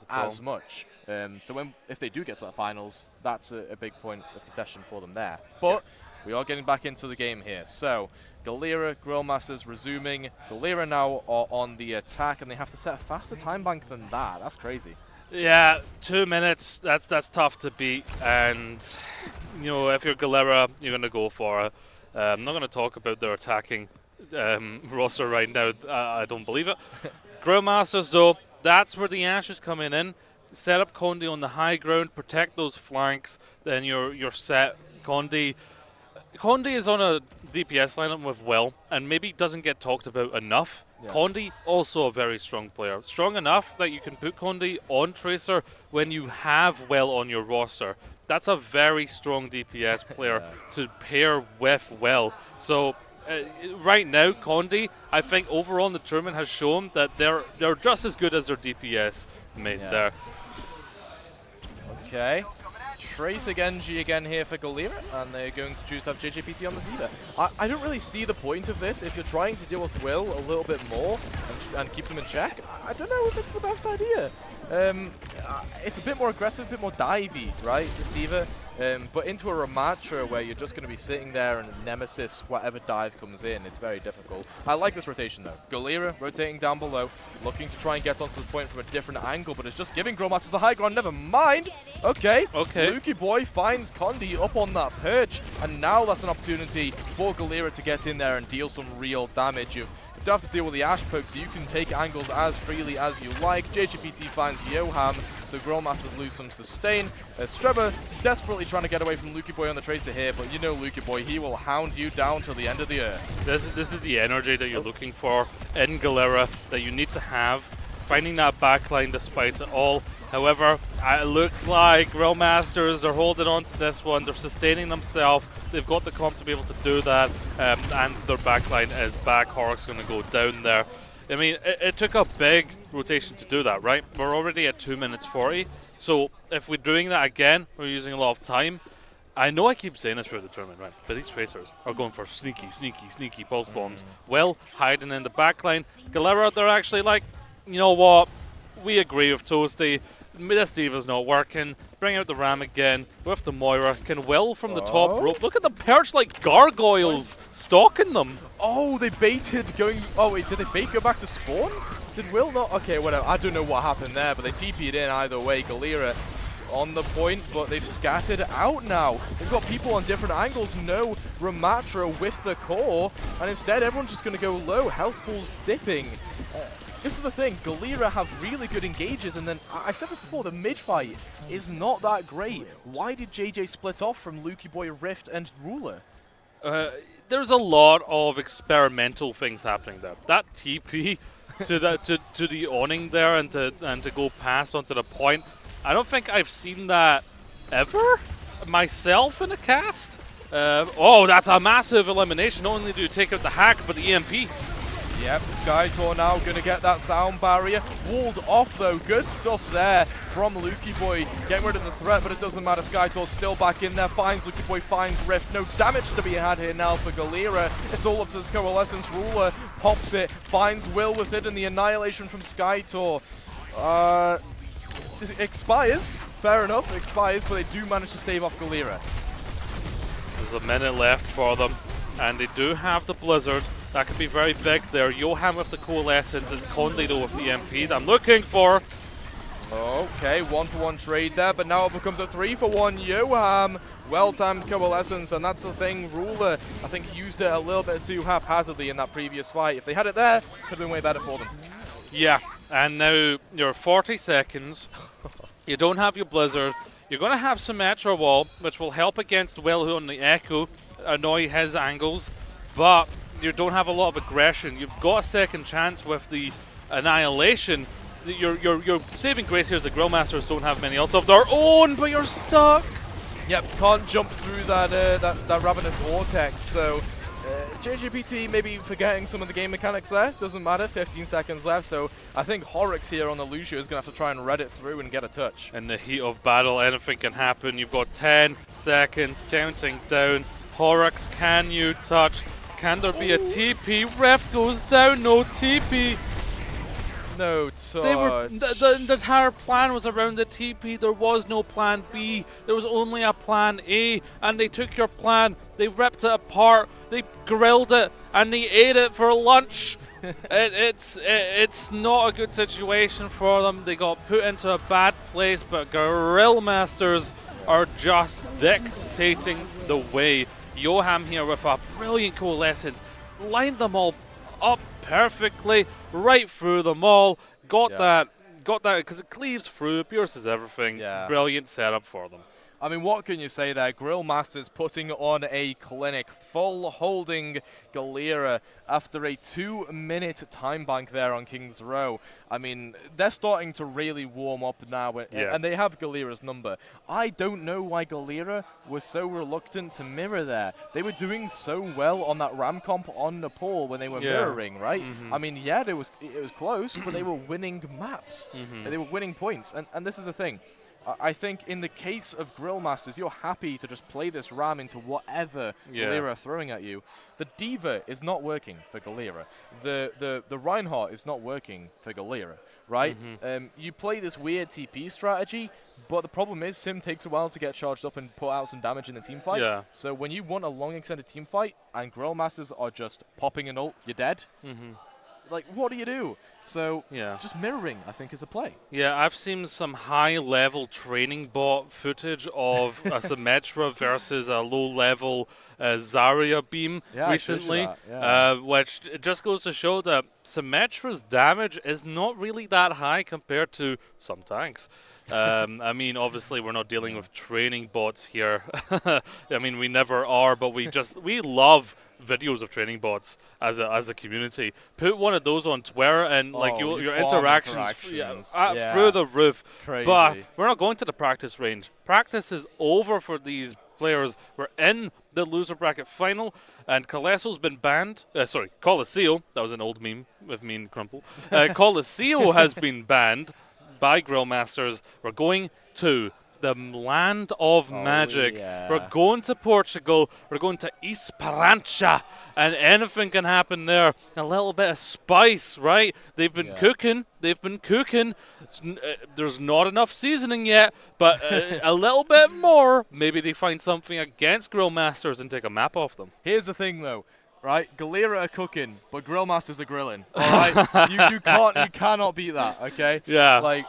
as much. So if they do get to the finals, that's a big point of contention for them there. But we are getting back into the game here. So Galera, Grillmasters resuming. Galera now are on the attack, and they have to set a faster time bank than that. That's crazy. Yeah, 2 minutes. That's tough to beat. And you know, if you're Galera, you're gonna go for it. I'm not going to talk about their attacking roster right now. I don't believe it. Grillmasters, though, that's where the Ashes coming in. Set up Condi on the high ground, protect those flanks, then you're set. Condi is on a DPS lineup with Will, and maybe doesn't get talked about enough. Condi, also a very strong player. Strong enough that you can put Condi on Tracer when you have Will on your roster. That's a very strong DPS player to pair with Will. So right now, Condi, I think overall in the tournament has shown that they're just as good as their DPS mate there. Okay. Tracer Genji again here for Galera, and they're going to choose to have JJPT on the Zeta. I don't really see the point of this if you're trying to deal with Will a little bit more and keep them in check. I don't know if it's the best idea. It's a bit more aggressive, a bit more divey, right, this Diva. But into a rematcher where you're just going to be sitting there and Nemesis, whatever dive comes in, it's very difficult. I like this rotation though. Galera rotating down below, looking to try and get onto the point from a different angle, but it's just giving Grillmasters the high ground. Never mind. Okay. Lukey Boy finds Condi up on that perch, and now that's an opportunity for Galera to get in there and deal some real damage. You don't have to deal with the Ash poke, so you can take angles as freely as you like. JGPT finds Johan, so Grillmasters lose some sustain. Strebber desperately trying to get away from Lukey Boy on the Tracer here, but you know Lukey Boy, he will hound you down till the end of the earth. This is the energy that you're looking for in Galera, that you need to have. Finding that backline despite it all. However, it looks like Grillmasters are holding on to this one. They're sustaining themselves. They've got the comp to be able to do that. And their backline is back. Horrocks going to go down there. I mean, it took a big rotation to do that, right? We're already at 2 minutes 40. So if we're doing that again, we're using a lot of time. I know I keep saying this throughout the tournament, right? But these Tracers are going for sneaky pulse bombs. Well, hiding in the backline. Galera, they're actually like, you know what? We agree with Toasty. This Diva's not working. bring out the Ram again with the Moira. Can Will from the top rope. Look at the perch like gargoyles stalking them. Oh, they baited going... Oh, wait, did they bait go back to spawn? Did Will not? Okay, whatever. I don't know what happened there, but they TP'd in either way. Galera on the point, but they've scattered out now. They've got people on different angles. No Ramatra with the core, and instead everyone's just going to go low. Health pool's dipping. This is the thing, Galera have really good engages, and then, I said this before, the mid-fight is not that great. Why did JJ split off from Lukey Boy, Rift, and Ruler? There's a lot of experimental things happening there. That TP to the awning there and to go past onto the point, I don't think I've seen that ever myself in a cast. Oh, that's a massive elimination. Not only do you take out the hack, but the EMP. Yep, Skytor now going to get that sound barrier. Walled off though, good stuff there from Lukey Boy. Getting rid of the threat, but it doesn't matter. Skytor's still back in there, finds Lukey Boy, finds Rift. No damage to be had here now for Galera. It's all up to this Coalescence. Ruler pops it, finds Will with it, and the annihilation from Skytor. It expires, fair enough, expires, but they do manage to stave off Galera. There's a minute left for them, and they do have the Blizzard. That could be very big there. Johan with the Coalescence. It's Condito with the MP that I'm looking for. Okay, 1-for-1 trade there, but now it becomes a 3-for-1 Johan. Well-timed Coalescence, and that's the thing. Ruler, I think, used it a little bit too haphazardly in that previous fight. If they had it there, could have been way better for them. Yeah, and now you're 40 seconds. You don't have your Blizzard. You're going to have Symmetra Wall, which will help against Will, who on the Echo, annoy his angles, but you don't have a lot of aggression. You've got a second chance with the Annihilation. Your saving grace here is the Grillmasters don't have many ults of their own, but you're stuck. Yep, can't jump through that Ravenous Vortex, so JJPT maybe forgetting some of the game mechanics there. Doesn't matter, 15 seconds left, so I think Horrocks here on the Lucio is going to have to try and read it through and get a touch. In the heat of battle, anything can happen. You've got 10 seconds counting down. Horrocks, can you touch? Can there be a TP? Ref goes down, no TP. No touch. They were the entire plan was around the TP. There was no plan B. There was only a plan A, and they took your plan. They ripped it apart. They grilled it, and they ate it for lunch. It's not a good situation for them. They got put into a bad place, but Grillmasters are just dictating the way. Johan here with a brilliant Coalescence, lined them all up perfectly, right through them all. Got that because it cleaves through, pierces everything. Yeah. Brilliant setup for them. I mean, what can you say there? Grillmasters putting on a clinic, full holding Galera after a 2-minute time bank there on King's Row. I mean, they're starting to really warm up now, and they have Galera's number. I don't know why Galera was so reluctant to mirror there. They were doing so well on that Ram comp on Nepal when they were mirroring, right? I mean, yeah, it was close, but they were winning maps. They were winning points, and this is the thing. I think in the case of Grillmasters, you're happy to just play this Ram into whatever Galera are throwing at you. The Diva is not working for Galera. The Reinhardt is not working for Galera, right? You play this weird TP strategy, but the problem is Sim takes a while to get charged up and put out some damage in the team fight. Yeah. So when you want a long extended team fight and Grillmasters are just popping an ult, you're dead. Like, what do you do? So, just mirroring, I think, is a play. Yeah, I've seen some high-level training bot footage of a Symmetra versus a low-level Zarya beam recently, which just goes to show that Symmetra's damage is not really that high compared to some tanks. I mean, obviously, we're not dealing with training bots here. I mean, we never are, but we love videos of training bots as a community. Put one of those on Twitter and like your interactions through the roof. Crazy. But we're not going to the practice range. Practice is over for these players. We're in the loser bracket final, and Coleso's been banned. Coliseo. That was an old meme with me and Crumple. Coliseo has been banned by Grillmasters. We're going to the land of magic. yeah. We're going to Portugal. We're going to Esperança, and anything can happen there. A little bit of spice, right? They've been cooking. They've been cooking. There's not enough seasoning yet, but a little bit more. Maybe they find something against Grill Masters and take a map off them. Here's the thing, though. Right, Galera are cooking, but Grill Masters are grilling. All right, you cannot beat that. Okay. Yeah. Like,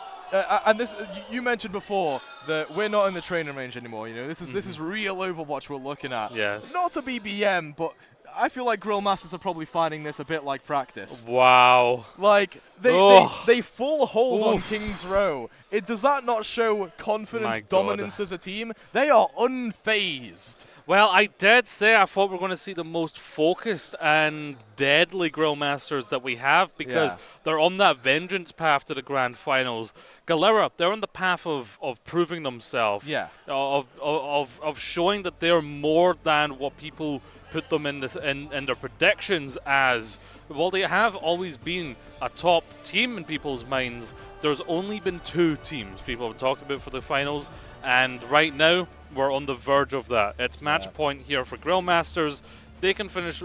and this you mentioned before that we're not in the training range anymore. You know, this is real Overwatch we're looking at. Yes. Not to BBM, but I feel like Grill Masters are probably finding this a bit like practice. Wow. Like they full hold on King's Row. Does that not show confidence, dominance as a team? They are unfazed. Well, I did say I thought we were going to see the most focused and deadly Grill Masters that we have because they're on that vengeance path to the grand finals. Galera, they're on the path of proving themselves. Yeah. Of showing that they're more than what people put them in their predictions as. While they have always been a top team in people's minds, there's only been 2 teams people have talked about for the finals, and right now we're on the verge of that. It's match point here for Grill Masters. They can finish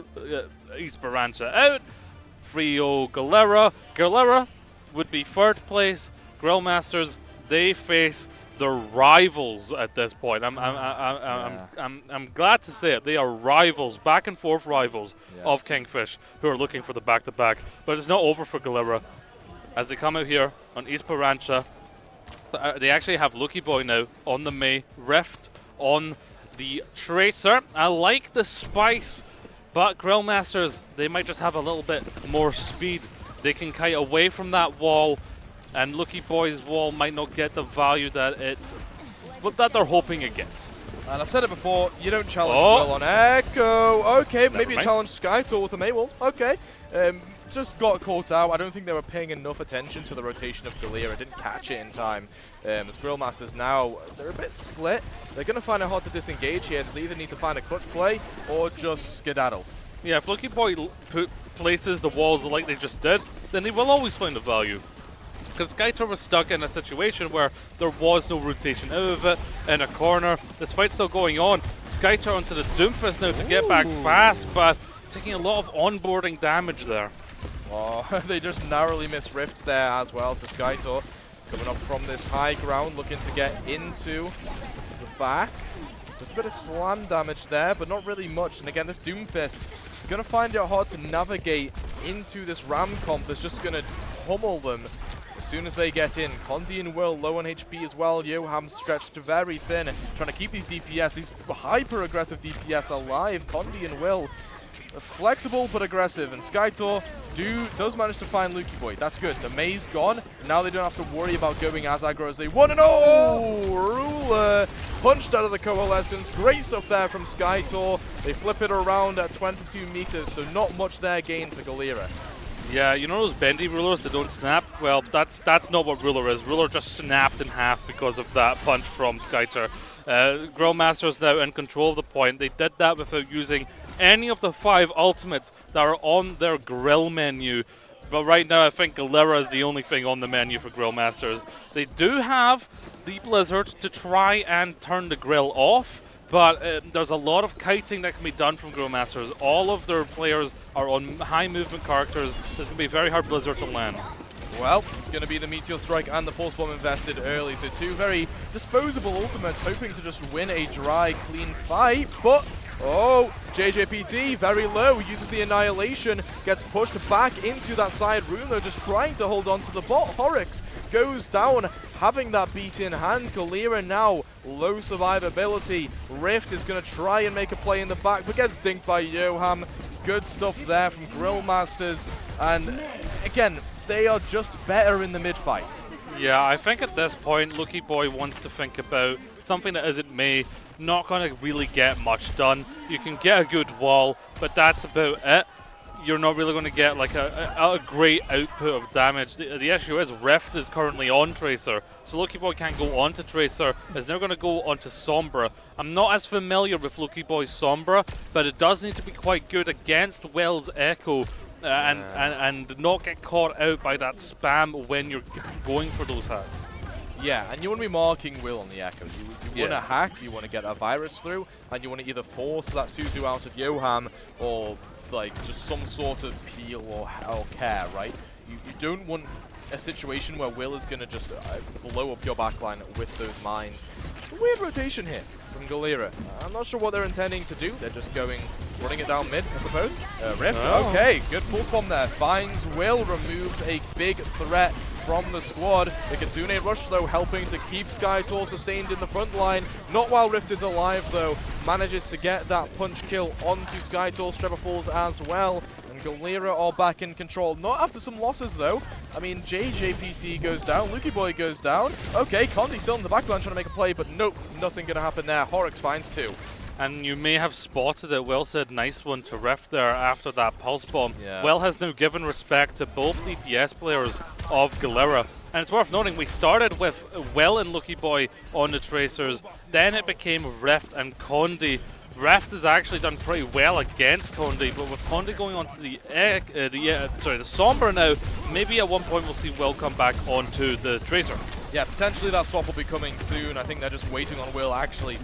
Esperança out. 3-0 Galera. Galera would be 3rd place. Grill Masters, they face their rivals at this point. I'm glad to say it. They are rivals, back and forth rivals of Kingfish, who are looking for the back-to-back. But it's not over for Galera as they come out here on Esperança. They actually have Lucky Boy now on the May, Rift on the Tracer. I like the spice, but Grill Masters, they might just have a little bit more speed. They can kite away from that wall, and Lucky Boy's wall might not get the value that they're hoping it gets. And I've said it before, you don't challenge Will on Echo. Okay, maybe you challenge Skytor with a Maywall. Okay. Just got caught out. I don't think they were paying enough attention to the rotation of Galera. Didn't catch it in time. As Grill Masters now, they're a bit split. They're going to find it hard to disengage here, so they either need to find a clutch play or just skedaddle. Yeah, if Lucky Boy places the walls like they just did, then they will always find a value. Because Skytor was stuck in a situation where there was no rotation out of it in a corner. This fight's still going on. Skytor onto the Doomfist now to get back fast, but taking a lot of onboarding damage there. Oh, they just narrowly missed Rift there as well. So Skytor coming up from this high ground, looking to get into the back. Just a bit of slam damage there, but not really much. And again, this Doomfist is going to find it hard to navigate into this Ram comp that's just going to pummel them as soon as they get in. Condi and Will low on HP as well. Yoham's stretched very thin, trying to keep these DPS, these hyper-aggressive DPS alive. Condi and Will flexible but aggressive, and Skytor does manage to find Lucky Boy. That's good. The May's gone. Now they don't have to worry about going as aggro as they want. And Ruler punched out of the Coalescence. Great stuff there from Skytor. They flip it around at 22 meters, so not much there gained for Galera. Yeah, you know those bendy rulers that don't snap? Well, that's not what Ruler is. Ruler just snapped in half because of that punch from Skytor. Grill Masters now in control of the point. They did that without using any of the 5 ultimates that are on their grill menu. But right now, I think Galera is the only thing on the menu for Grill Masters. They do have the Blizzard to try and turn the grill off, but there's a lot of kiting that can be done from Grill Masters. All of their players are on high movement characters. This is going to be a very hard Blizzard to land. Well, it's going to be the Meteor Strike and the Pulse Bomb invested early, so 2 very disposable ultimates, hoping to just win a dry, clean fight, but JJPT, very low, uses the Annihilation, gets pushed back into that side room, though, just trying to hold on to the bot. Horrocks goes down, having that beat in hand. Galera now, low survivability. Rift is going to try and make a play in the back, but gets dinked by Yoham. Good stuff there from Grill Masters, and again, they are just better in the mid-fights. Yeah, I think at this point, Lucky Boy wants to think about something that isn't May. Not going to really get much done. You can get a good wall, but that's about it. You're not really going to get like a great output of damage. The issue is Rift is currently on Tracer, so Lucky Boy can't go onto Tracer. It's now going to go onto Sombra. I'm not as familiar with Lucky Boy's Sombra, but it does need to be quite good against Will's Echo. And not get caught out by that spam when you're going for those hacks. Yeah, and you want to be marking Will on the Echo. You want to hack, you want to get that virus through, and you want to either force that Suzu out of Yoham or like just some sort of peel or care, right? You don't want a situation where Will is going to just blow up your backline with those mines. It's a weird rotation here from Galera. I'm not sure what they're intending to do. They're just running it down mid, I suppose. Rift, okay, good full bomb there. Finds Will, removes a big threat from the squad. The Kitsune Rush, though, helping to keep Skytor sustained in the front line. Not while Rift is alive, though. Manages to get that punch kill onto Skytor. Streba falls as well. And Galera are back in control. Not after some losses, though. I mean, JJPT goes down. Lukey Boy goes down. Okay, Condi still in the backline trying to make a play, but nope, nothing going to happen there. Horrocks finds 2. And you may have spotted it. Will said nice one to Rift there after that pulse bomb. Yeah. Will has now given respect to both DPS players of Galera. And it's worth noting we started with Will and Lucky Boy on the Tracers. Then it became Rift and Condi. Rift has actually done pretty well against Condi, but with Condi going on to the Sombra now, maybe at one point we'll see Will come back onto the Tracer. Yeah, potentially that swap will be coming soon. I think they're just waiting on Will actually,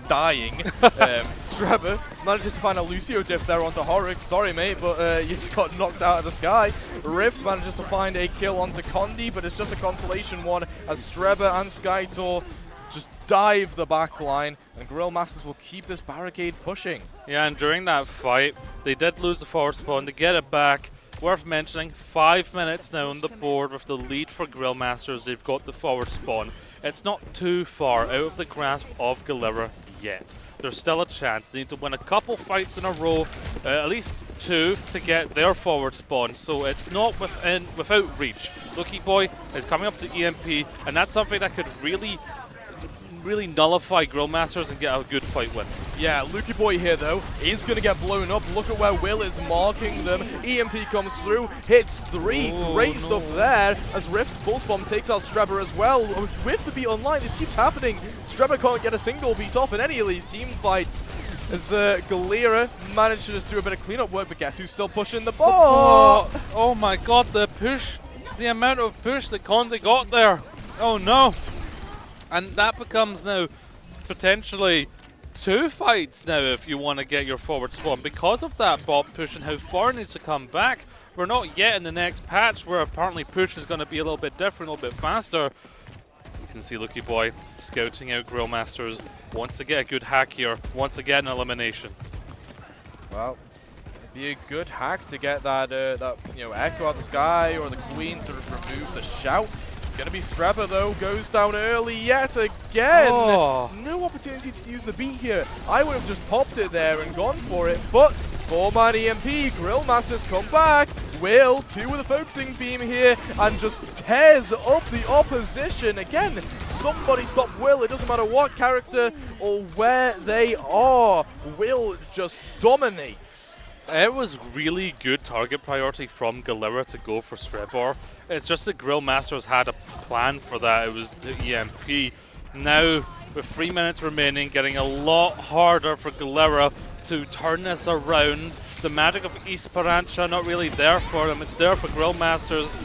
dying. Streba manages to find a Lucio diff there onto Horrocks. Sorry, mate, but you just got knocked out of the sky. Rift manages to find a kill onto Condi, but it's just a consolation one as Streba and Skytor just dive the back line, and Grill Masters will keep this barricade pushing. Yeah, and during that fight, they did lose the forward spawn to get it back. Worth mentioning, 5 minutes now on the board with the lead for Grill Masters. They've got the forward spawn. It's not too far out of the grasp of Galera yet. There's still a chance. They need to win a couple fights in a row, at least 2, to get their forward spawn. So it's not without reach. Lucky Boy is coming up to EMP, and that's something that could really nullify Grill Masters and get a good fight win. Yeah, Lukey Boy here, though, is going to get blown up. Look at where Will is marking them. EMP comes through, hits 3. Great stuff there, as Rift's Pulse Bomb takes out Streba as well. With the beat online, this keeps happening. Streba can't get a single beat off in any of these team fights. As Galera managed to just do a bit of cleanup work, but guess who's still pushing the ball? Oh my god, the push. The amount of push that Condi got there. Oh no. And that becomes now potentially 2 fights now if you want to get your forward spawn. Because of that bot push and how far it needs to come back, we're not yet in the next patch where apparently push is going to be a little bit different, a little bit faster. You can see Lucky Boy scouting out Grill Masters, wants to get a good hack here, wants to get an elimination. Well, it'd be a good hack to get that, Echo out of the sky or the Queen to remove the shout. Going to be Streba, though, goes down early yet again. Oh. No opportunity to use the beat here. I would have just popped it there and gone for it, but 4-man EMP, Grill Masters come back. Will, 2 with a focusing beam here, and just tears up the opposition. Again, somebody stop Will. It doesn't matter what character or where they are. Will just dominates. It was really good target priority from Galera to go for Strebor. It's just that Grill Masters had a plan for that. It was the EMP. Now, with 3 minutes remaining, getting a lot harder for Galera to turn this around. The magic of Esperanza not really there for them. It's there for Grill Masters.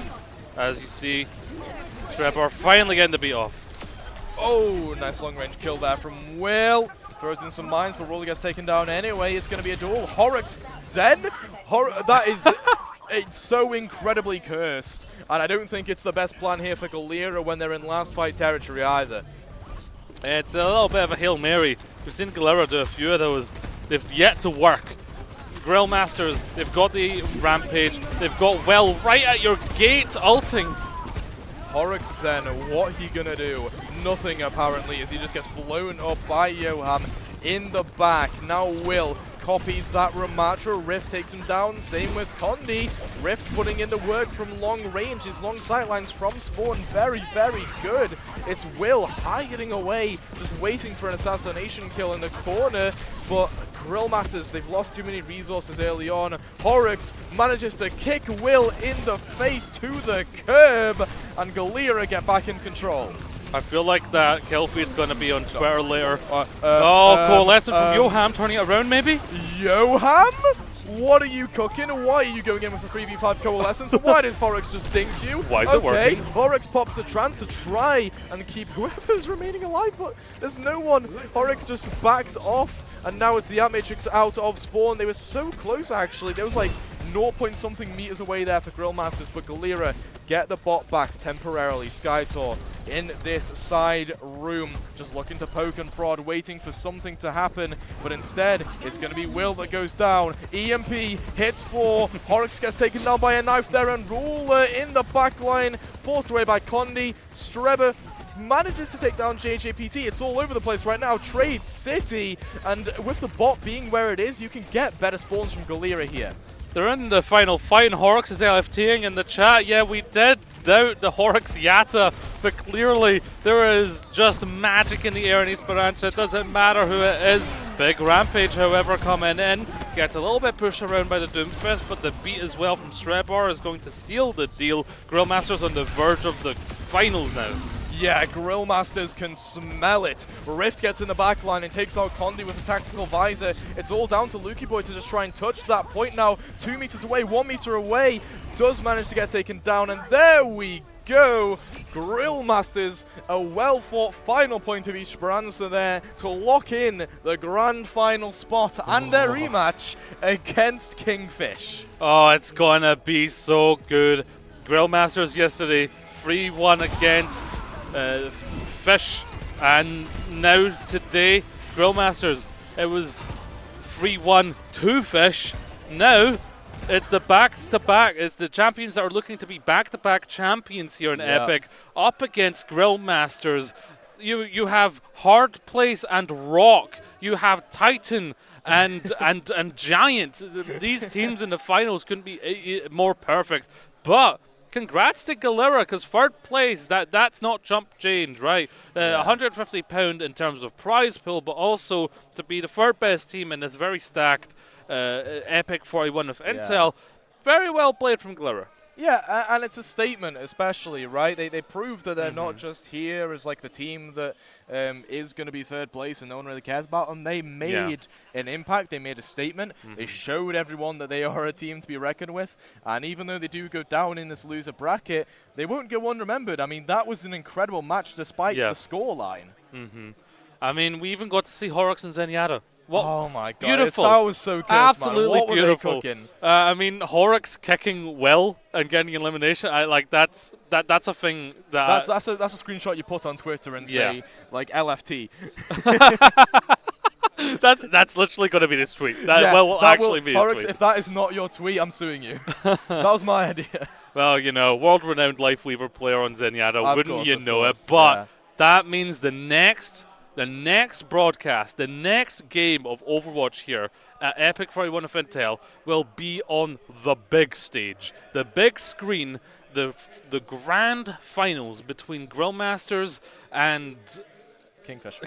As you see, Strebor finally getting the beat off. Oh, nice long-range kill there from Will. Throws in some mines, but Roller gets taken down anyway. It's going to be a duel. Horrocks, Zen. That is it's so incredibly cursed. And I don't think it's the best plan here for Galera when they're in last fight territory either. It's a little bit of a Hail Mary. We've seen Galera do a few of those. They've yet to work. Grill Masters, they've got the Rampage. They've got Will right at your gate ulting. Horrocks Zen, what he gonna do? Nothing apparently, as he just gets blown up by Yoham in the back. Now Will copies that Ramatra. Rift takes him down. Same with Condi. Rift putting in the work from long range. His long sightlines from spawn, very, very good. It's Will hiding away, just waiting for an assassination kill in the corner. But Grill Masters, they've lost too many resources early on. Horrocks manages to kick Will in the face to the curb, and Galera get back in control. I feel like that kill feed's going to be on Twitter later. Coalescent from Yoham turning it around, maybe? Yoham? What are you cooking? Why are you going in with a 3v5 coalescence? Why does Horrocks just dink you? Why is it working? Horrocks pops a trance to try and keep whoever's remaining alive, but there's no one. Horrocks just backs off, and now it's the Ant Matrix out of spawn. They were so close, actually. There was like 0 point something meters away there for Grillmasters, but Galera get the bot back temporarily. Skytor in this side room, just looking to poke and prod, waiting for something to happen, but instead it's going to be Will that goes down. EMP hits 4, Horrocks gets taken down by a knife there, and Ruler in the back line, forced away by Condi. Strebber manages to take down JJPT. It's all over the place right now. Trade City, and with the bot being where it is, you can get better spawns from Galera here. They're in the final fight, and Horrocks is LFTing in the chat. Yeah, we did doubt the Horrocks Yatta, but clearly there is just magic in the air in Esperanza. It doesn't matter who it is. Big Rampage, however, coming in. Gets a little bit pushed around by the Doomfist, but the beat as well from Strebor is going to seal the deal. Grillmaster's on the verge of the finals now. Yeah, Grillmasters can smell it. Rift gets in the back line and takes out Condi with a tactical visor. It's all down to Lukey Boy to just try and touch that point now. 2 meters away, 1 meter away. Does manage to get taken down, and there we go. Grillmasters, a well-fought final point of Esperanza there to lock in the grand final spot and their rematch against Kingfish. Oh, it's gonna be so good. Grillmasters yesterday, 3-1 against Fish, and now today, Grillmasters, it was 3-1 to Fish. Now it's the back-to-back. It's the champions that are looking to be back-to-back champions here in Epic, up against Grillmasters. You have Hard Place and Rock. You have Titan and Giant. These teams in the finals couldn't be more perfect, but congrats to Galera, because third place, that's not chump change, right? £150 in terms of prize pool, but also to be the third best team in this very stacked EPIC41 of Intel. Very well played from Galera. Yeah, and it's a statement, especially, right? They prove that they're not just here as like the team that is going to be third place and no one really cares about them. They made an impact. They made a statement. They showed everyone that they are a team to be reckoned with. And even though they do go down in this loser bracket, they won't go unremembered. I mean, that was an incredible match despite the scoreline. I mean, we even got to see Horrocks and Zenyatta. What? Oh my god, beautiful. That was so good, absolutely man. What beautiful. Were they cooking? I mean, Horrocks kicking well and getting elimination. That's a thing That's a screenshot you put on Twitter and say like LFT. That's literally going to be this tweet. That will actually be Horrocks, this tweet. if that is not your tweet, I'm suing you. That was my idea. Well, you know, world-renowned Lifeweaver player on Zenyatta, wouldn't you know it? But yeah. that means the next broadcast, the next game of Overwatch here at EPIC41 of Intel will be on the big stage, the big screen, the grand finals between Grillmasters and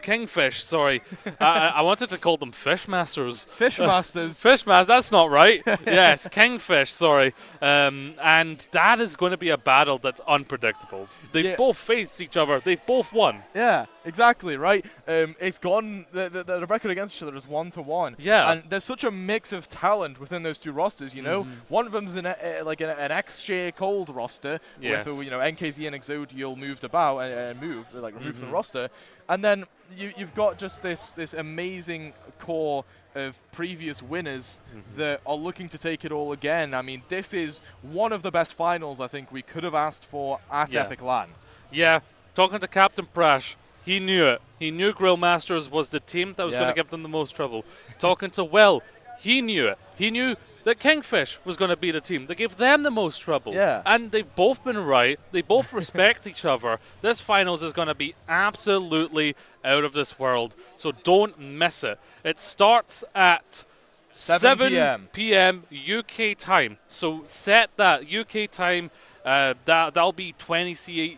Kingfish, sorry. I wanted to call them Fishmasters. Fishmasters. Fishmasters, that's not right. Yes, Kingfish, sorry. And that is going to be a battle that's unpredictable. They've both faced each other. They've both won. Yeah, exactly, right? It's gone, the record against each other is 1-1. Yeah. And there's such a mix of talent within those two rosters, you know? One of them's an XJ Cold roster with, you know, NKZ and Exodial moved about and moved, like removed from the roster. And then you've got just this amazing core of previous winners that are looking to take it all again. I mean, this is one of the best finals I think we could have asked for at Epic LAN. Yeah, talking to Captain Prash, he knew it. He knew Grillmasters was the team that was going to give them the most trouble. Talking to Will, he knew it. He knew that Kingfish was going to be the team that gave them the most trouble. Yeah. And they've both been right. They both respect each other. This finals is going to be absolutely out of this world. So don't miss it. It starts at 7 p.m. UK time. So set that UK time. That'll be 20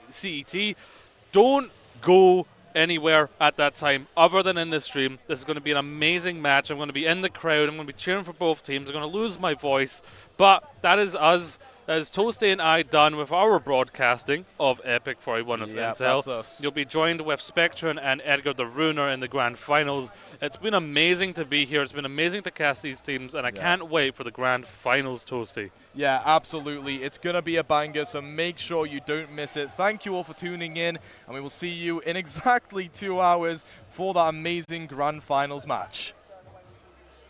CET. Don't go anywhere at that time other than in the stream. This is going to be an amazing match. I'm going to be in the crowd. I'm going to be cheering for both teams. I'm going to lose my voice, but that is us That is Toasty and I done with our broadcasting of EPIC41 with Yeah, Intel. that's us. You'll be joined with Spectron and Edgar the Runer in the grand finals. It's been amazing to be here. It's been amazing to cast these teams, and I can't wait for the grand finals, Toasty. Yeah, absolutely. It's going to be a banger, so make sure you don't miss it. Thank you all for tuning in, and we will see you in exactly 2 hours for that amazing grand finals match.